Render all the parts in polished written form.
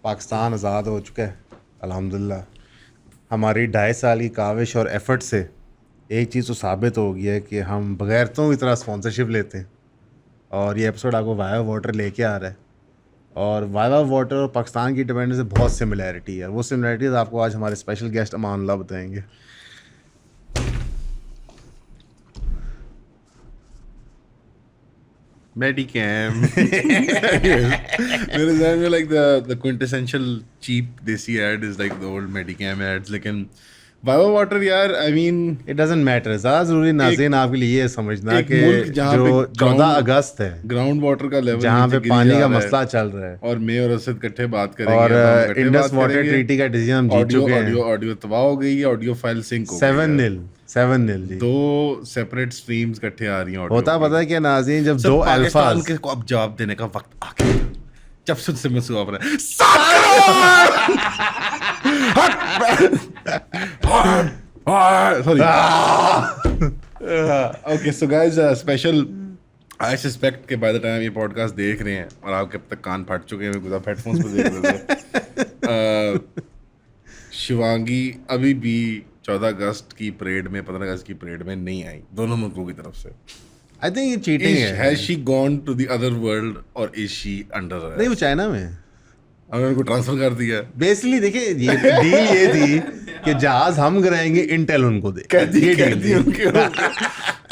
पाकिस्तान आज़ाद हो चुका है अल्हम्दुलिल्लाह। हमारी 2.5 साल की काविश और एफर्ट से एक चीज़ तो साबित हो गई है कि हम बगैरतों की तरह स्पॉन्सरशिप लेते हैं, और ये एपिसोड आपको वाया वाटर लेके आ रहा है। और वाया वाटर और पाकिस्तान की इंडिपेंडेंस से बहुत सिमिलैरिटी है। वो सिमिलैरिटीज़ आपको आज हमारे स्पेशल गेस्ट अमानुल्लाह बताएंगे। Medicam. There is like the quintessential cheap desi ad is like the old Medicam ads. लेकिन Viva Water यार, I mean it doesn't matter. ज़्यादा ज़रूरी नाज़रीन आपके लिए ये समझना एक कि मुल्क जहाँ पे जो 14 अगस्त है, ग्राउंड वाटर का लेवल जहाँ पे नीचे गिरी पानी जा का रहा है, मसला चल रहा है, और मैं और असद इकट्ठे बात करेंगे, और तो हम इकट्ठे इंडस बात वाटर करेंगे। ट्रीटी का डिसीजन हम जीत चुके हैं। ऑडियो तबाह हो गई है, ऑडियो फाइल सिंक हो गई है। 7-0 जी। 2 सेपरेट स्ट्रीम्स इकट्ठे आ रही हैं ऑडियो होता की। पता है कि नाज़रीन जब सब दो पाकिस्तान अल्फाज के को अब जवाब देने का वक्त आ गया। जब से मैं सुबह पर 7 crore sorry okay so guys special I suspect कि बाय द टाइम ये पॉडकास्ट देख रहे हैं और आपके अब तक कान फट चुके हैं बिकॉज़ आप हेडफोन्स पे देख रहे थे। शिवांगी अभी भी 14 अगस्त की परेड में, 15 अगस्त की परेड में नहीं आई, दोनों मुल्कों की तरफ से। आई थिंक ये चीटिंग है। Has she gone to the other world or is she under arrest? नहीं, वो चाइना में हमने उनको ट्रांसफर कर दिया। बेसिकली देखिए ये डील ये थी कि जहाज हम गिराएंगे, इंटेल उनको दे।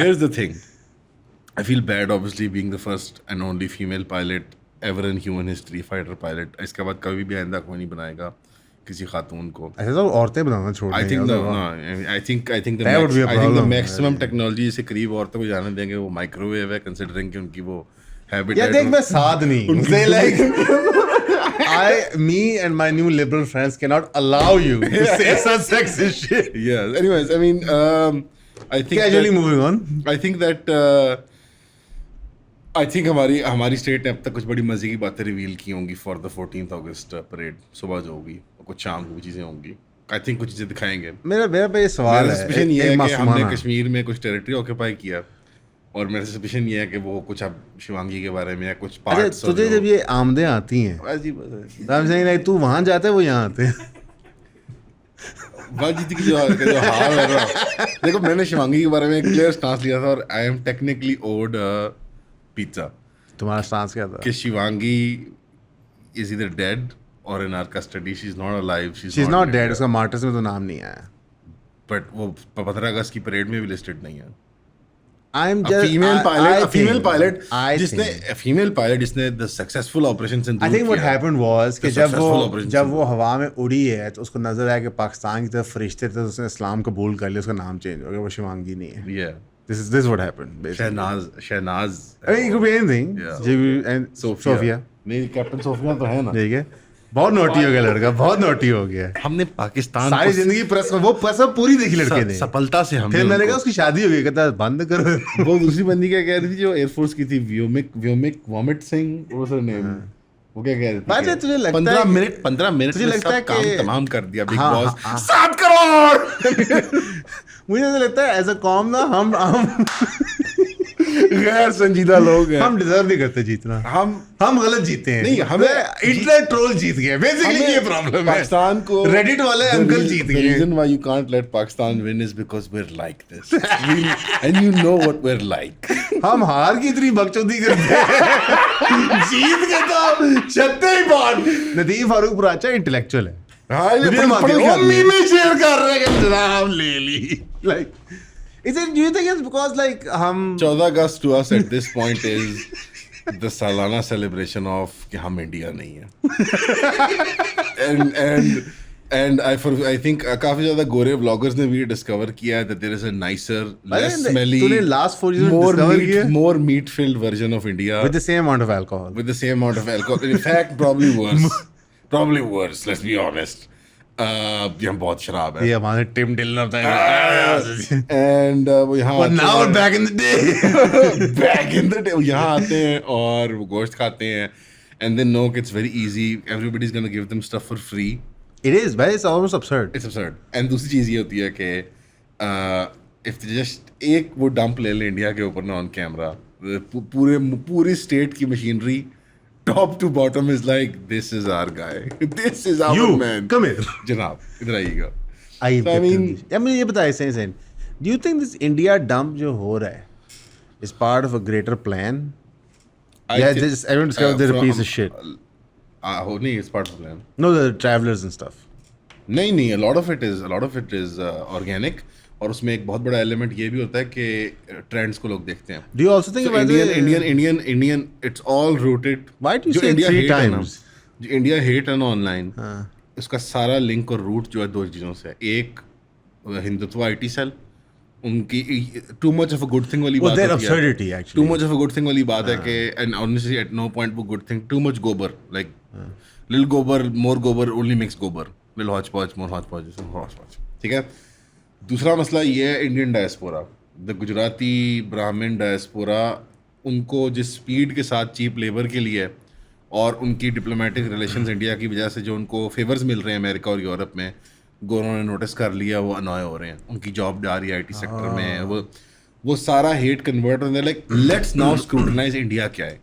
Here's the thing. I feel bad obviously being the first and only female pilot ever in human history, fighter pilot. इसके बाद कभी भी आइंदा कोई नहीं बनाएगा किसी खातून को। ऐसा तो औरतें बनाना छोड़ I देंगे। think no, That would be a I think the problem. maximum technology से करीब औरतों को जाने देंगे वो माइक्रोवेव है, considering कि उनकी वो हैबिट या देख, मैं साथ नहीं say like me and my new liberal friends cannot allow you to say such sexist shit. Yes. Anyways, I mean, I think Casually moving on. I think that I think हमारी state ने अब तक कुछ बड़ी मजे की बातें reveal की होंगी for the 14th August parade. सुबह जो होगी और कुछ शाम को भी चीज़ें होंगी। आई थिंक कुछ चीज़ें दिखाएंगे। मेरा पे ये सवाल है, सस्पिशन ये है कि हमने मासूमाना। कश्मीर में कुछ टेरिटरी ऑक्यूपाई किया, और मेरा सस्पिशन ये है कि वो कुछ अब शिवांगी के बारे में या कुछ पार्ट्स। अच्छा, तुझे जब ये आमदें आती हैं, I'm saying like तू वहाँ जाता है, वो यहाँ आते हैं। बातचीत की जो हाल है ना, देखो मैंने शिवांगी के बारे में एक क्लियर स्टांस लिया था, और I am technically odd pizza. तुम्हारा स्टांस क्या था? कि शिवांगी इज ईदर डेड और in our custody, she is not alive, she She's not dead, उसका मार्टर्स में तो नाम नहीं आया। बट वो 15 अगस्त की परेड में भी लिस्टेड नहीं है। I'm A just female pilot I जिसने the successful operations in think what happened was कि जब successful वो हवा में उड़ी है तो उसको नजर आया कि पाकिस्तान की तरफ फरिश्ते थे, तो उसने इस्लाम कबूल कर लिया, उसका नाम चेंज हो गया, वो शिवांगी नहीं है। yeah This is what happened basically. Shahnaz I mean, it could be anything. Yeah. And Sofia मेरी कैप्टन सोफिया तो है ना। ठीक है, बहुत नोटी हो गया लड़का, बहुत नोटी हो गया। हमने पाकिस्तान सारी जिंदगी प्रेस पूरी देखी लड़के ने। सफलता से हमने फिर मैंने कहा उसकी शादी हो गई, कहता बंद करो। वो दूसरी बंदी क्या कह रही थी जो एयरफोर्स की थी, व्योमिक वॉमिट सिंह, वो सर नेम, वो क्या कह रही थी? बात है, तुझे लगता है 15 मिनट तुझे में लगता है सब काम कि- तमाम कर दिया बिग हाँ, बॉस। हाँ। 7 करोड़ मुझे ऐसा लगता है एज अ कॉम ना हम गैर संजीदा लोग हैं। हम डिजर्व नहीं करते जीतना। हम गलत जीते हैं। नहीं, हमें इंटरनेट ट्रोल जीत गए बेसिकली, ये प्रॉब्लम है। पाकिस्तान को रेडिट वाले अंकल जीत The गए। reason why you can't let Pakistan win is because we're like this. And you know what we're like. हम हार की इतनी बकचोदी करते हैं, जीत के तो छत्ते ही बहुत। नदीम फारूक पुराचा इंटेलेक्चुअल है। हाँ, ये दुनिया मानती है, पढ़- वो मीमे शेयर कर रहे हैं कि जनाब ले ली। Like, is it, do you think it's because like हम 14 अगस्त to us at this point is the सालाना celebration of कि हम इंडिया नहीं है। and I think काफी ज्यादा गोरे व्लॉगर्स ने भी डिस्कवर किया है that there is a nicer, less smelly, तूने last 4 years में discover किया? more meat filled version of India with the same amount of alcohol? with the same amount of alcohol. In fact, probably worse. Let's be honest. ये हम बहुत शराब है। ये हमारे टिम डिलर था। And वो यहाँ But आते now हैं- back in the day. back in the day, यहाँ आते हैं और वो गोश्त खाते हैं, and they know it's very easy. Everybody's gonna give them stuff for free. It is, but it's almost absurd. It's absurd. And दूसरी चीज़ ये होती है कि if they just एक वो डंप ले ले इंडिया के ऊपर ना ऑन कैमरा, पूरी स्टेट की machinery top to bottom is like, this is our guy. This is our You, man. come here. जनाब, इधर आइएगा. I I mean, मुझे ये बताइए सही do you think this India dump जो हो रहा है is part of a greater plan? Yeah, just everyone discovered they're a piece of shit. नहीं, it's part of the plan. No, the travelers and stuff. नहीं, a lot of it is organic. और उसमें एक बहुत बड़ा element ये भी होता है कि ट्रेंड्स को लोग देखते हैं. Do you also think So about Indian, it's all rooted. Why do you जो say India 3 hate है ना, times? जो इंडिया हेट है ना ऑनलाइन, हाँ. उसका सारा लिंक और रूट जो है दो चीज़ों से है. एक हिंदुत्व IT सेल, उनकी too much of a good thing वाली Well, बात their होती है. absurdity too actually. Much of a good thing वाली बात है कि and honestly at no point वो गुड थिंग. टू मच गोबर, लाइक लिल गोबर, मोर गोबर, ओनली मिक्स गोबर, लिल हॉच पॉच, मोर हॉच पॉच. ठीक है. दूसरा मसला ये है इंडियन डायस्पोरा, द गुजराती ब्राह्मण डायस्पोरा. उनको जिस स्पीड के साथ चीप लेबर के लिए और उनकी डिप्लोमेटिक रिलेशंस इंडिया की वजह से जो उनको फेवर्स मिल रहे हैं अमेरिका और यूरोप में, गोरों ने नोटिस कर लिया, वो अनॉय हो रहे हैं. उनकी जॉब जा रही है IT सेक्टर में. वो सारा हेट कन्वर्ट होने like, let's now scrutinise India क्या है.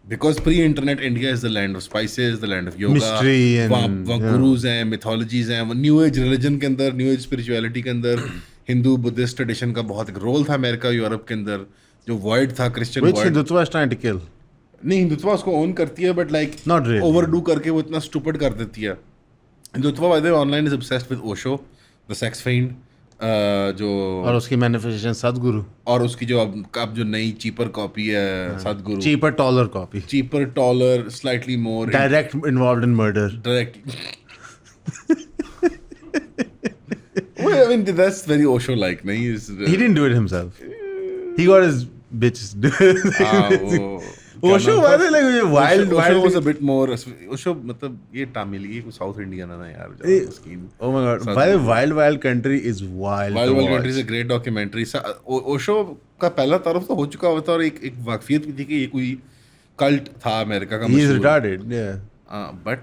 Because pre-internet India is the land of spices, the land of yoga, Mystery and वहाँ गुरुज हैं, mythologies हैं. न्यू एज रिलीजन के अंदर, न्यू एज स्पिरिचुअलिटी के अंदर हिंदू बुद्धिस्ट ट्रेडिशन का बहुत एक रोल था अमेरिका यूरोप के अंदर, जो वर्ड था Christian Which word. Hindutva is trying to kill? नहीं, हिंदुत्व उसको ओन करती है but like Not really. Overdo करके वो इतना स्टूपिड कर देती है. Hindutva bye the way online is obsessed with Osho, the sex find, जो और उसकी मैनिफेस्टेशन सदगुरु. और उसकी जो अब जो नई चीपर कॉपी है सदगुरु, Cheaper, taller copy. Cheaper, taller, slightly more Direct involved in murder. directly. Well, I mean, that's very Osho-like, नहीं? He didn't do it himself. He got his bitches do it. Osho was like wild. Osho was a bit more. Osho मतलब ये तमिल, ये कुछ south Indian है ना यार. मस्कीन. Oh my god! By the Wild Country is wild. Wild to watch. Country is a great documentary. Osho का पहला तरफ तो हो चुका होता और एक वाकफियत भी थी कि ये कोई कल्ट था अमेरिका का. He is retarded. Yeah. But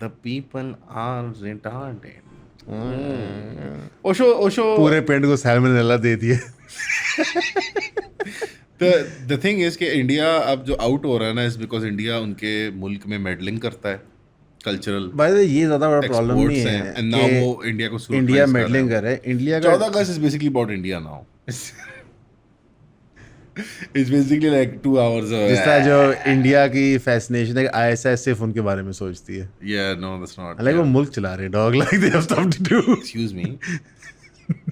the people are retarded. Osho पूरे पेंट को सैल्मोनेला दे दिए. the thing is कि इंडिया अब जो आउट हो रहा है ना, इज बिकॉज इंडिया उनके मुल्क में मेडलिंग करता है, कल्चरल By the way, ये ज्यादा बड़ा प्रॉब्लम नहीं है. एंड नाउ वो इंडिया को इंडिया मेडलिंग कर रहा है. इंडिया का 14 August is basically about India now. It's basically like 2 hours. जिस तरह जो इंडिया की फैसिनेशन है, ISS सिर्फ उनके बारे में सोचती है. Yeah, no, that's not. Like वो मुल्क चला रहे dog. Like they have stuff to do. Excuse me.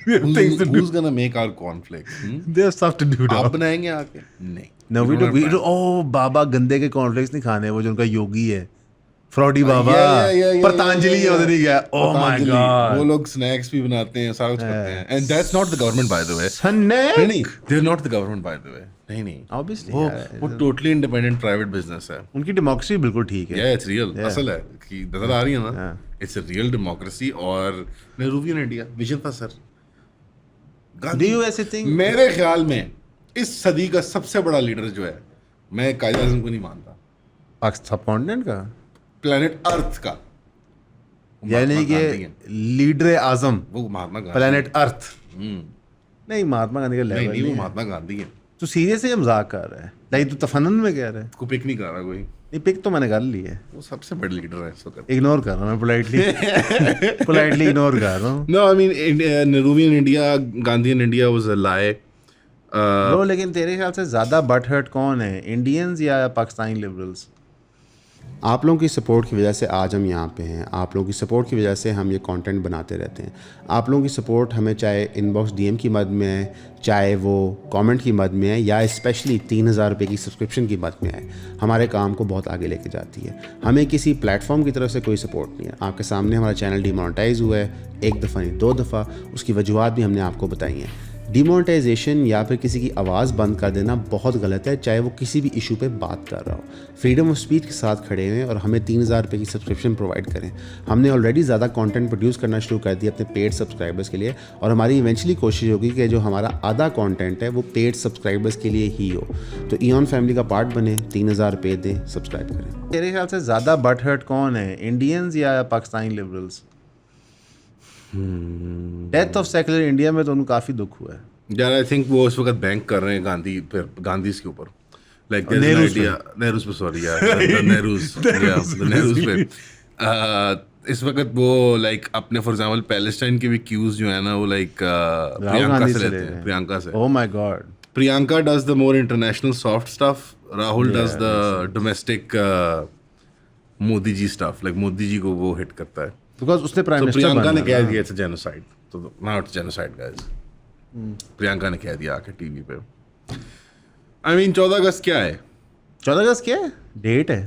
They have things to do. Who's gonna make our cornflakes? They have stuff to do. आप dog. बनाएंगे आके? नहीं. No, we don't do. have time. Oh, बाबा गंदे के cornflakes नहीं खाने. वो जो उनका योगी है, फ्रॉडी बाबा, Yeah, पतंजलि yeah. उधर ही गया. Oh my Patanjali. god. वो लोग स्नैक्स भी बनाते हैं, सारा कुछ करते हैं. And that's not the government, by the way. Snack? नहीं, they're not the government, by the way. नहीं. Obviously, वो totally independent private business है. उनकी डेमोक्रेसी बिल्कुल ठीक है. Yeah, it's real. Yeah. असल है कि नजर आ रही है ना. Yeah. It's a real democracy और नेहरूवियन इंडिया विजन था सर. Do you ऐसे think? मेरे ख्याल में इस सदी का सबसे बड़ा लीडर जो है, मैं कायद आज़म को नहीं मानता. पाकिस्तान सबकॉन्टिनेंट का, प्लेनेट अर्थ का. वो यानी महात्मा गांधी कि हैं. लीडर आजम वो महात्मा गांधी. Planet earth. हम्म. नहीं, महात्मा गांधी का नहीं लेवल नहीं, वो नहीं है. महात्मा गांधी है. तू सीरियस है या मजाक कर रहा है? लाइक तू तफन्नुन में कह रहा है? उसको पिक नहीं कर रहा कोई. नहीं, पिक तो मैंने कर ली है. वो सबसे बड़े लीडर है इस वक्त. इग्नोर कर रहा हूँ मैं पोलाइटली इग्नोर कर रहा हूँ. No, I mean Nehruvian India, Gandhian India was a lie. Bro, लेकिन तेरे ख्याल से ज़्यादा बट हर्ट कौन है, इंडियंस या पाकिस्तानी लिबरल्स? आप लोगों की सपोर्ट की वजह से आज हम यहाँ पे हैं. आप लोगों की सपोर्ट की वजह से हम ये कंटेंट बनाते रहते हैं. आप लोगों की सपोर्ट हमें चाहे इनबॉक्स DM की मद में है, चाहे वो कमेंट की मद में है, या स्पेशली 3000 रुपये की सब्सक्रिप्शन की मद में है, हमारे काम को बहुत आगे लेके जाती है. हमें किसी प्लेटफॉर्म की तरफ से कोई सपोर्ट नहीं है. आपके सामने हमारा चैनल डिमोनेटाइज हुआ है, 1 दफ़ा नहीं 2 दफ़ा. उसकी वजूहत भी हमने आपको बताई हैं. डिमोनेटाइजेशन या फिर किसी की आवाज़ बंद कर देना बहुत गलत है, चाहे वो किसी भी इशू पे बात कर रहा हो. फ्रीडम ऑफ स्पीच के साथ खड़े हुए और हमें 3000 रुपये की सब्सक्रिप्शन प्रोवाइड करें. हमने ऑलरेडी ज़्यादा कंटेंट प्रोड्यूस करना शुरू कर दिया अपने पेड सब्सक्राइबर्स के लिए, और हमारी इवेंचुअली कोशिश होगी कि जो हमारा आधा कंटेंट है वो पेड सब्सक्राइबर्स के लिए ही हो. तो ईऑन फैमिली का पार्ट बने, 3000 रुपये दें, सब्सक्राइब करें. तेरे ख्याल से ज़्यादा बट हर्ट कौन है, इंडियंस या Pakistani liberals? Death of secular India में तो उनको काफ़ी दुख हुआ है. यार आई थिंक वो इस वक्त बैंक कर रहे हैं गांधीज के ऊपर. like there's an Nehru's idea Nehru's पे sorry yeah the Nehru's पे इस वक्त वो like अपने for example पैलेस्टाइन के भी cues जो है ना वो like प्रियंका से लेते हैं प्रियंका से Oh my God. Priyanka does the more international soft stuff. Rahul does the domestic Modi ji stuff. Like Modi ji को वो hit करता है. Because उसने प्राइम So मिनिस्टर Priyanka ने बनना कह ना। दिया it's a genocide. So now it's genocide guys. Priyanka ने कह दिया आके टीवी पे. I mean 14 अगस्त क्या है? 14 अगस्त क्या है? डेट है।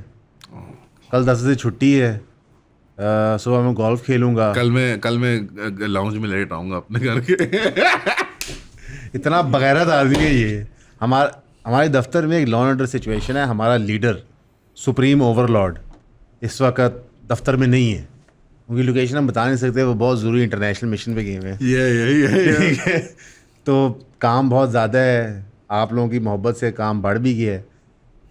कल 10 बजे छुट्टी है। सुबह मैं गोल्फ खेलूंगा। कल मैं लाउंज में लेट आऊंगा अपने घर के. इतना बगैरत आदमी है ये। हमारे दफ्तर में एक लॉ एंड ऑर्डर सिचुएशन है। हमारा लीडर सुप्रीम ओवरलॉर्ड इस वक्त दफ्तर में नहीं है। उनकी लोकेशन हम बता नहीं सकते, वो बहुत ज़रूरी इंटरनेशनल मिशन पे गए हुए हैं। Yeah. ठीक है, तो काम बहुत ज़्यादा है। आप लोगों की मोहब्बत से काम बढ़ भी गया है।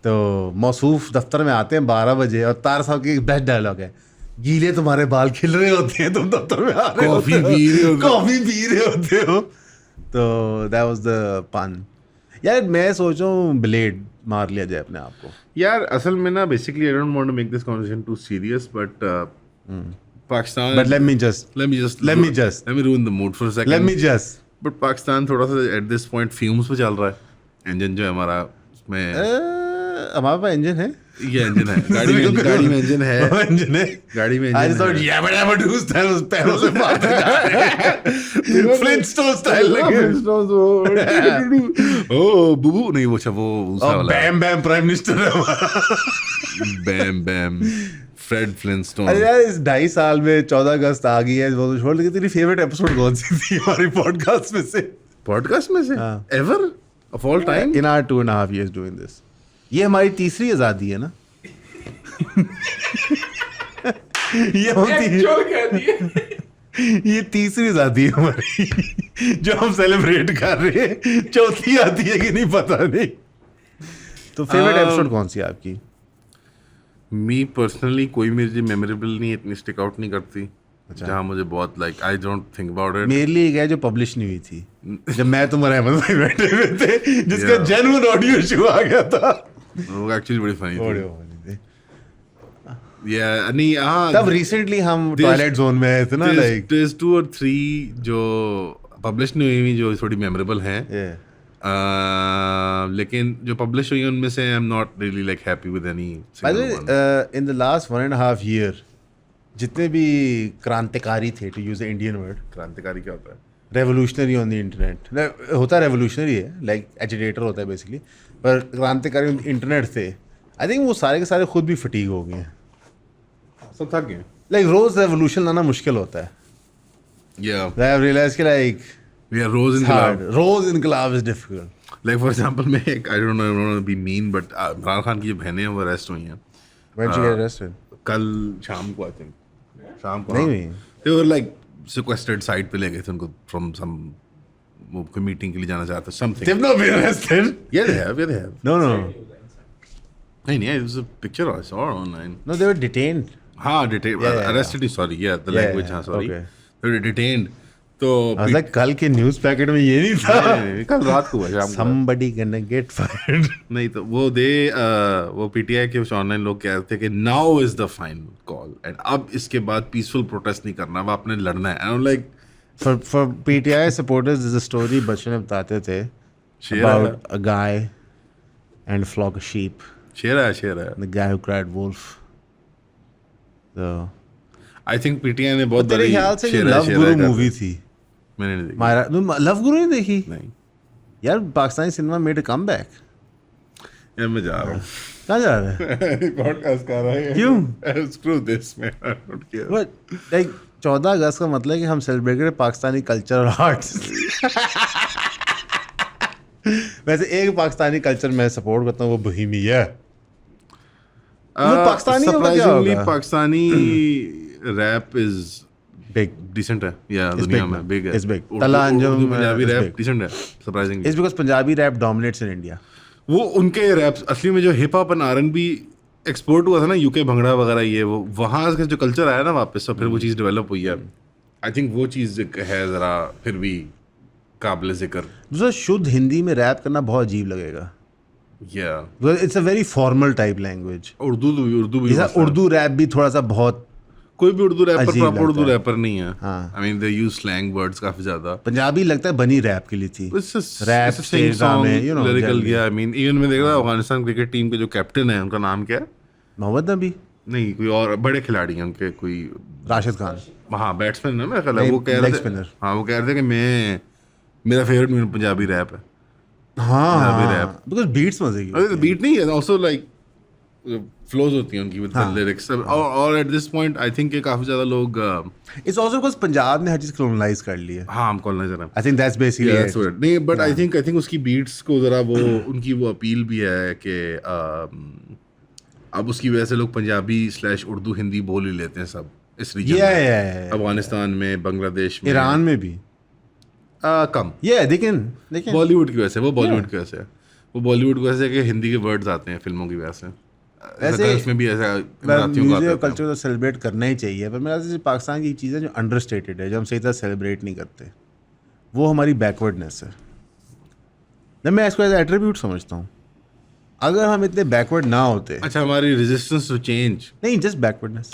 तो मौसूफ दफ्तर में आते हैं 12 बजे और तार साहब की बेस्ट डायलॉग है, गीले तुम्हारे बाल खिल रहे होते हैं, तुम दफ्तर में आ रहे कॉफी होते हो, पी रहे होते हो। कॉफी पी रहे होते हो। तो दैट वाज द पन। यार मैं सोच रहा हूँ ब्लेड मार लिया जाए अपने आप को। यार असल में ना basically I don't want to make this conversation too serious but Pakistan but let me just let me ruin the mood for a second. But Pakistan थोड़ा सा at this point fumes पे चल रहा है. इंजन जो है हमारा उसमें हमारे पास इंजन है। ये इंजन है, गाड़ी में इंजन है, इंजन है, गाड़ी में I इंजन thought है. yabba dabba do style उस पैरों से मारते जा रहे हैं। Flintstone style लगे। ओ बुबू नहीं वो अच्छा वो दूसरा और वाला बैम बैम प्राइम मिनिस्टर है हमारा। बैम फ्रेड फ्लिंटस्टोन. अरे यार इस 2.5 साल में 14 अगस्त आ गई है, वो तो छोड़, लेकिन तेरी फेवरेट एपिसोड कौन सी थी हमारी पॉडकास्ट में से? पॉडकास्ट में से हाँ. Ever of all time. In our 2.5 years doing this, ये हमारी तीसरी आज़ादी है ना? ये ये तीसरी आज़ादी है हमारी जो हम सेलिब्रेट कर रहे हैं। चौथी आती है कि नहीं पता नहीं। तो फेवरेट एपिसोड कौन सी है आपकी? मी पर्सनली कोई मेरी मेमोरेबल नहीं, इतनी स्टिक आउट नहीं करती जहाँ मुझे बहुत like I don't think about it. मेरे लिए एक है जो पब्लिश नहीं हुई थी, जब मैं तुम और अहमद भाई बैठे हुए थे, जिसका Yeah. जेन्युइन ऑडियो इशू आ गया था। वो एक्चुअली बड़ी फनी थी. ऑडियो वाली थी। या नहीं हाँ तब रिसेंटली हम There's- टॉयलेट जोन में आए थे ना, लाइक there's 2 or 3 जो पब्लिश नहीं हुई जो थोड़ी मेमोरेबल हैं. लेकिन जो पब्लिश हुई हैं उनमें से I am not really like happy with any by the single one. In the last 1.5 year जितने भी क्रांतिकारी थे, to use the Indian word, क्रांतिकारी क्या होता है? रेवोल्यूशनरी ऑन द इंटरनेट होता है, रेवोल्यूशनरी है, लाइक एजिटेटर होता है बेसिकली, पर क्रांतिकारी इंटरनेट थे। आई थिंक वो सारे के सारे खुद भी फटीग हो गए हैं। सब थक गए. लाइक रोज रेवोल्यूशन लाना मुश्किल होता है। या आई हैव रियलाइज कि लाइक वी आर रोज इन हार्ड, रोज इनकलाब is difficult. Like for example मैं एक I don't know be mean but Imran Khan की जो बहनें हैं वो अरेस्ट हुई हैं व्हेन शी गेट अरेस्टेड? कल शाम को. आई थिंक शाम को नहीं हाँ. हुई? They were like sequestered side पे ले गए थे उनको फ्रॉम सम वो कोई मीटिंग के लिए जाना चाहते something. They've not been arrested. Yeah they have. No. नहीं it was a picture I saw online. No, they were detained. हाँ detained Yeah. arrested sorry yeah the Yeah, language हाँ sorry. okay. They were detained. तो I was like, कल के news packet में ये नहीं था। नहीं, कल रात को हुआ शाम को. Somebody gonna get fired. नहीं तो वो पीटीआई के ऑनलाइन लोग कह रहे थे कि now is the final call and अब इसके बाद पीसफुल प्रोटेस्ट नहीं करना, अब आपने लड़ना है. And like For PTI supporters, there's a story बच्चों ने बताते थे शेर about a guy and a flock of sheep. शेर है. The guy who cried wolf. So, I think PTI ने बहुत तेरे बड़ी ख्याल से शेर है लव गुरु कर- मूवी थी, मैंने नहीं देखी. मायरा, लव गुरु नहीं देखी? नहीं यार Pakistani cinema made a comeback. यार मैं जा रहा हूँ. कहाँ जा रहा है? पॉडकास्ट कर रहे हैं. क्यों? Screw this man, I don't care. But like 14 अगस्त का मतलब है कि हम सेलिब्रेट करें पाकिस्तानी कल्चर और आर्ट्स। वैसे एक पाकिस्तानी कल्चर मैं सपोर्ट करता हूँ, वो बोहेमिया है। वो पाकिस्तानी होगा क्या सरप्राइजिंगली होगा? Pakistani rap is Big. Decent है या It's दुनिया big, में man. बिग है. It's big. Talha Anjum, Punjabi it's rap big. Decent है surprisingly. It's because Punjabi rap dominates in India. वो उनके रैप्स असली में जो hip hop and R and B export हुआ था ना यूके भंगड़ा वगैरह ये वो वहाँ का जो कल्चर आया ना वापस तो फिर वो चीज़ डेवलप हुई है. आई थिंक वो चीज़ है ज़रा फिर भी काबिल जिक्र. दूसरा शुद्ध हिंदी में रैप करना बहुत अजीब लगेगा। Yeah. It's a very formal type language. Urdu भी जैसा मसला है। उर्दू रैप भी थोड़ा सा बहुत कोई भी उर्दू रैपर अजीब प्रॉपर उर्दू लगता है. रैपर नहीं है. हाँ. I mean they use slang words काफी ज्यादा. पंजाबी लगता है बनी रैप के लिए थी. It's just Rap, it's a sing stage song, drama, you know, lyrical. generally. Yeah, I mean even मैं देख रहा हूँ अफगानिस्तान क्रिकेट टीम के जो कैप्टन है उनका नाम क्या है? मोहम्मद नबी, नहीं कोई और बड़े खिलाड़ी हैं उनके कोई. राशिद खान. हाँ बैट्समैन है मेरा ख्याल है. नहीं, वो कह रहे leg थे. spinner. हाँ वो कह रहे थे कि मेरा फेवरेट पंजाबी रैप है. पंजाबी हाँ, rap. बिकॉज बीट्स मजे की अरे होती हैं. बीट नहीं है ऑल्सो लाइक फ्लोज होती हैं उनकी विद हाँ. लिरिक्स. और at this point I think कि काफी ज्यादा लोग इट्स ऑल्सो बिकॉज पंजाब ने हर चीज कॉलोनाइज कर ली है. हाँ हम कॉलोनाइजर हैं. I think that's basically Yeah, that's weird. नहीं बट आई थिंक उसकी बीट्स को जरा वो उनकी वो अपील भी है कि अब उसकी वजह से लोग पंजाबी / उर्दू हिंदी बोल ही लेते हैं सब इस रीजन में. अफगानिस्तान में, बांग्लादेश में, ईरान में भी. कम. लेकिन बॉलीवुड की वजह से, वो बॉलीवुड की वजह से, वो बॉलीवुड की वजह से कि हिंदी के वर्ड्स आते हैं फिल्मों की वजह से. वैसे उसमें भी ऐसा इमरातियों का म्यूजिक आता है. कल्चर तो सेलिब्रेट करना ही चाहिए, पर मेरा से पाकिस्तान की चीज़ है जो अंडरस्टेटेड है, जो हम सही तरह सेलिब्रेट नहीं करते, वो हमारी बैकवर्डनेस है. जब मैं इसको एज एट्रीब्यूट समझता हूँ. अगर हम इतने बैकवर्ड ना होते, अच्छा हमारी रेजिस्टेंस टू चेंज. नहीं just backwardness,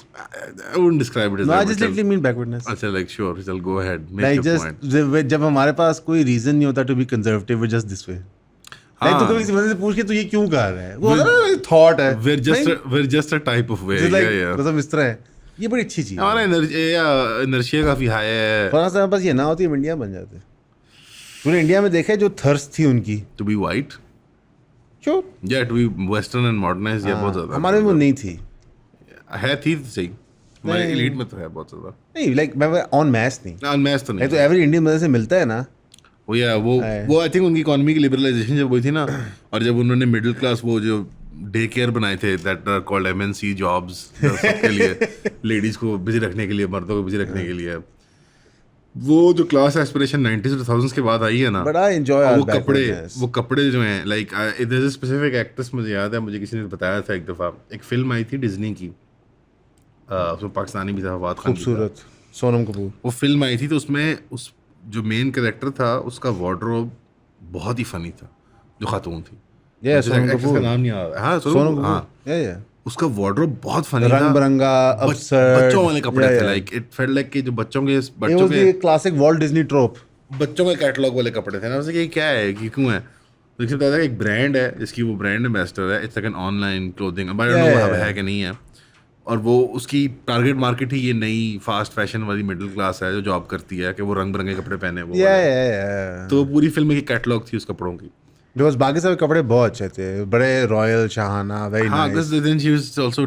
I wouldn't describe it as I that, just but literally mean backwardness. अच्छा लाइक श्योर चल go ahead make like your point. Just जब हमारे पास कोई रीजन नहीं होता to be conservative just this way. Like तो कभी किसी बंदे से पूछ के तू ये क्यों कर रहा है, वो होता है ना थॉट है. we're just a type of way. Like Yeah, yeah. मतलब इस तरह है. ये बड़ी अच्छी चीज़ है. हमारा इनर्शिया काफी हाई है. थोड़ा सा बस ये ना होती, हम इंडिया बन जाते. तूने इंडिया में देखा है जो थर्स्ट थी उनकी. To be white. Sure. Yeah, to be western and modernized. Yeah, बहुत ज्यादा. हमारे में वो नहीं थी. थी सही. हमारे नहीं. एलीट में तो है बहुत ज्यादा. नहीं लाइक मैं ऑन मैच नहीं. अनमैच तो नहीं तो नहीं. एवरी इंडियन बंदे से मिलता है ना. वो आई थिंक उनकी इकोनॉमी की लिबरलाइजेशन जब हुई थी ना, और जब उन्होंने मिडिल क्लास वो जो डे केयर बनाए थे that are called MNC jobs सबके लिए, लेडीज को बिजी रखने के लिए, मर्दों को बिजी रखने के लिए, वो जो क्लास एस्पिरेशन 90s 2000s के बाद आई है ना, बट आई एंजॉय वो कपड़े जो हैं like there's a specific actress मुझे याद है, मुझे किसी ने बताया था एक दफ़ा, एक फिल्म आई थी डिज्नी की, उसमें पाकिस्तानी भी था, फवाद खान भी था. खूबसूरत सोनम कपूर. वो फिल्म आई थी तो उसमें उस जो मेन कैरेक्टर था उसका वार्डरोब बहुत ही फनी था, जो खातून थी. ये मुझे सोनम actress का कपूर. नाम नहीं आ रहा. हाँ सोनम सोनम कपूर. हाँ या उसका वार्डरोब बहुत फनी था. रंग बिरंगा absurd. बच्चों वाले कपड़े थे, Yeah. Like it felt like कि जो बच्चों It was के the classic Walt Disney trope. बच्चों के कैटलॉग वाले कपड़े थे ना. उससे ये क्या है कि क्यों है, तो इससे बताया था कि एक ब्रांड है जिसकी वो ब्रांड एम्बेसडर है. It's like an online clothing, I don't no अब है कि नहीं है, और वो उसकी टारगेट मार्केट ही ये नई फास्ट फैशन वाली मिडिल क्लास है जो जॉब करती है कि वो रंग बिरंगे कपड़े पहने वो वाले. तो पूरी फिल्म की कैटलॉग थी उस कपड़ों की. बिकॉज बाकी सारे कपड़े बहुत अच्छे थे, बड़े रॉयल शाहाना, वेरी हाँ nice. then she was also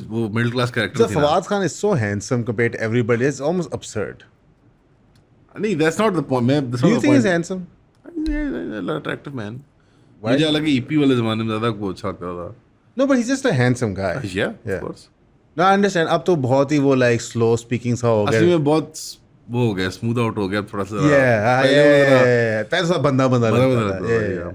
वो मिडिल क्लास So कैरेक्टर थी ना. Fawad Khan is so handsome compared to everybody. It's almost absurd. नहीं that's not the point. That's Do not you the think he's point. handsome? Yeah, attractive man. Why? मुझे हालांकि EP वाले जमाने में ज्यादा वो अच्छा लगता था. No, but he's just a handsome guy. Yeah, Yeah. of course. No, I understand. अब तो बहुत ही वो like slow speaking सा हो असली गया. में बहुत वो हो गया, स्मूथ आउट हो गया थोड़ा सा. Yeah. पहले थोड़ा बंदा बंदा लगता लगता था. था, Yeah. yeah.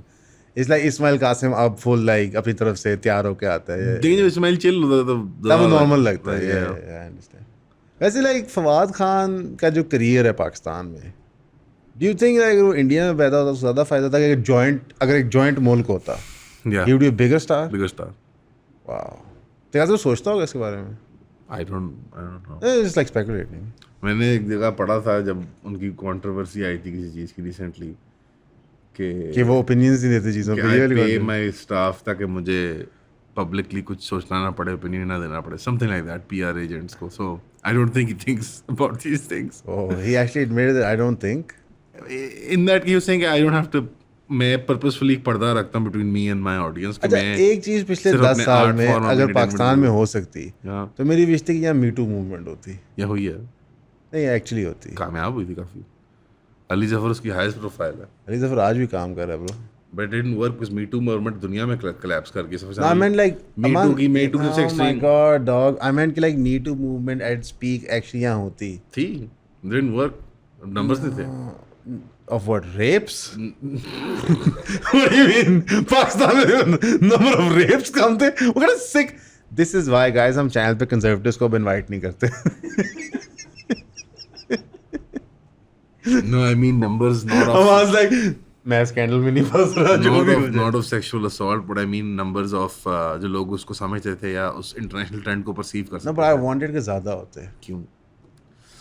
It's like Ismail Qasim अब full like अपनी तरफ से तैयार होके आता है. लेकिन जब इस्माइल चिल होता था तब वो नॉर्मल लगता है. Yeah. Yeah, I understand. वैसे like फवाद खान का जो करियर है पाकिस्तान में, do you think like वो इंडिया में पैदा होता तो ज़्यादा फायदा था कि अगर एक जॉइंट मुल्क होता, Yeah. he would be a bigger star? Bigger star. Wow. तो कैसे सोचता होगा इसके बारे में? I don't know. It's just like speculating. मैंने एक जगह पढ़ा था जब उनकी कंट्रोवर्सी आई थी किसी चीज़ की रिसेंटली कि वो ओपिनियंस नहीं देते चीज़ों पे. ये आई वाली पे बात है. माय स्टाफ ताकि मुझे पब्लिकली कुछ सोचना ना पड़े, ओपिनियन ना देना पड़े, something like that, PR agents को. So I don't think he thinks about these things. Oh, he actually admitted that. I don't think. In that he was saying I don't have to, मैं purposefully पर्दा रखता हूँ between me and my audience कि अच्छा, मैं एक चीज़ पिछले सिर्फ 10 अपने साल art में form और अगर entertainment पाकिस्तान में में- हो सकती, या तो मेरी विश थी कि यहाँ मीटू मूवमेंट होती. या हुई है, नहीं एक्चुअली होती. कामयाब हुई थी काफ़ी. अली जफर उसकी हाईएस्ट प्रोफाइल है, अली जफर आज भी काम कर रहा है bro. But it didn't work because me too movement दुनिया में कोलैप्स कर गई सबसे No, I meant like Me Too की Me Too सबसे Oh my extreme God, dog. I meant कि like Me Too movement at its peak actually यहाँ होती. थी, डिडंट वर्क, नंबर्स नहीं थे. Of what, rapes? What do you mean? Pakistan में number of rapes कम थे? What kind of sick? This is why guys हम channel पे conservatives को अब invite नहीं करते. No, I mean numbers not I of was like मैं स्कैंडल में नहीं फंस रहा जो भी हो जाए। Not of sexual assault but I mean numbers of जो लोग उसको समझते थे या उस इंटरनेशनल ट्रेंड को परसीव कर No, सकते but I थे। wanted के ज़्यादा होते हैं। क्यों?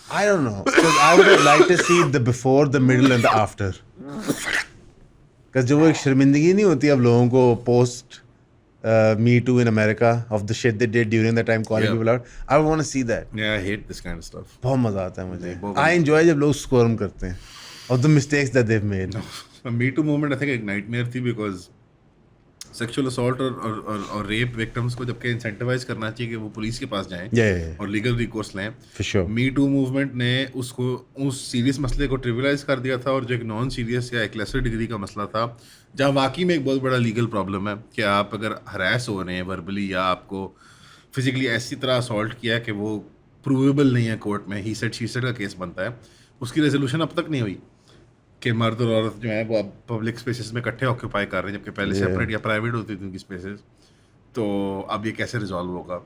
I don't know, because I would have liked to see the before, the middle and the after. Because जो वो एक शर्मिंदगी नहीं होती अब लोगों को post Me Too in America of the shit they did during that time calling Yeah. people out. I want to see that. Yeah, I hate this kind of stuff. बहुत मजा आता है मुझे। बहुत I enjoy जब लोग squirm करते हैं of the mistakes that they've made. Me Too movement I think एक nightmare थी because sexual assault और rape victims को जबकि incentivize करना चाहिए कि वो पुलिस के पास जाएं Yeah. और legal recourse लें। For sure. Me Too movement ने उसको उस सीरियस मसले को ट्रिविलाइज कर दिया था और जो एक नॉन सीरियस या एक लेसर डिग्री का मसला था जहाँ वाकई में एक बहुत बड़ा लीगल प्रॉब्लम है कि आप अगर हरास हो रहे हैं वर्बली या आपको फिजिकली ऐसी तरह असॉल्ट किया है कि वो प्रूवेबल नहीं है कोर्ट में ही सेड शी सेड का केस बनता है, उसकी रेजोल्यूशन अब तक नहीं हुई कि मर्द और औरत जो है वो अब पब्लिक स्पेसेस में इकट्ठे ऑक्यूपाई कर रहे हैं जबकि पहले सेपरेट या प्राइवेट होती थी उनकी स्पेसेस। तो अब ये कैसे रिजॉल्व होगा?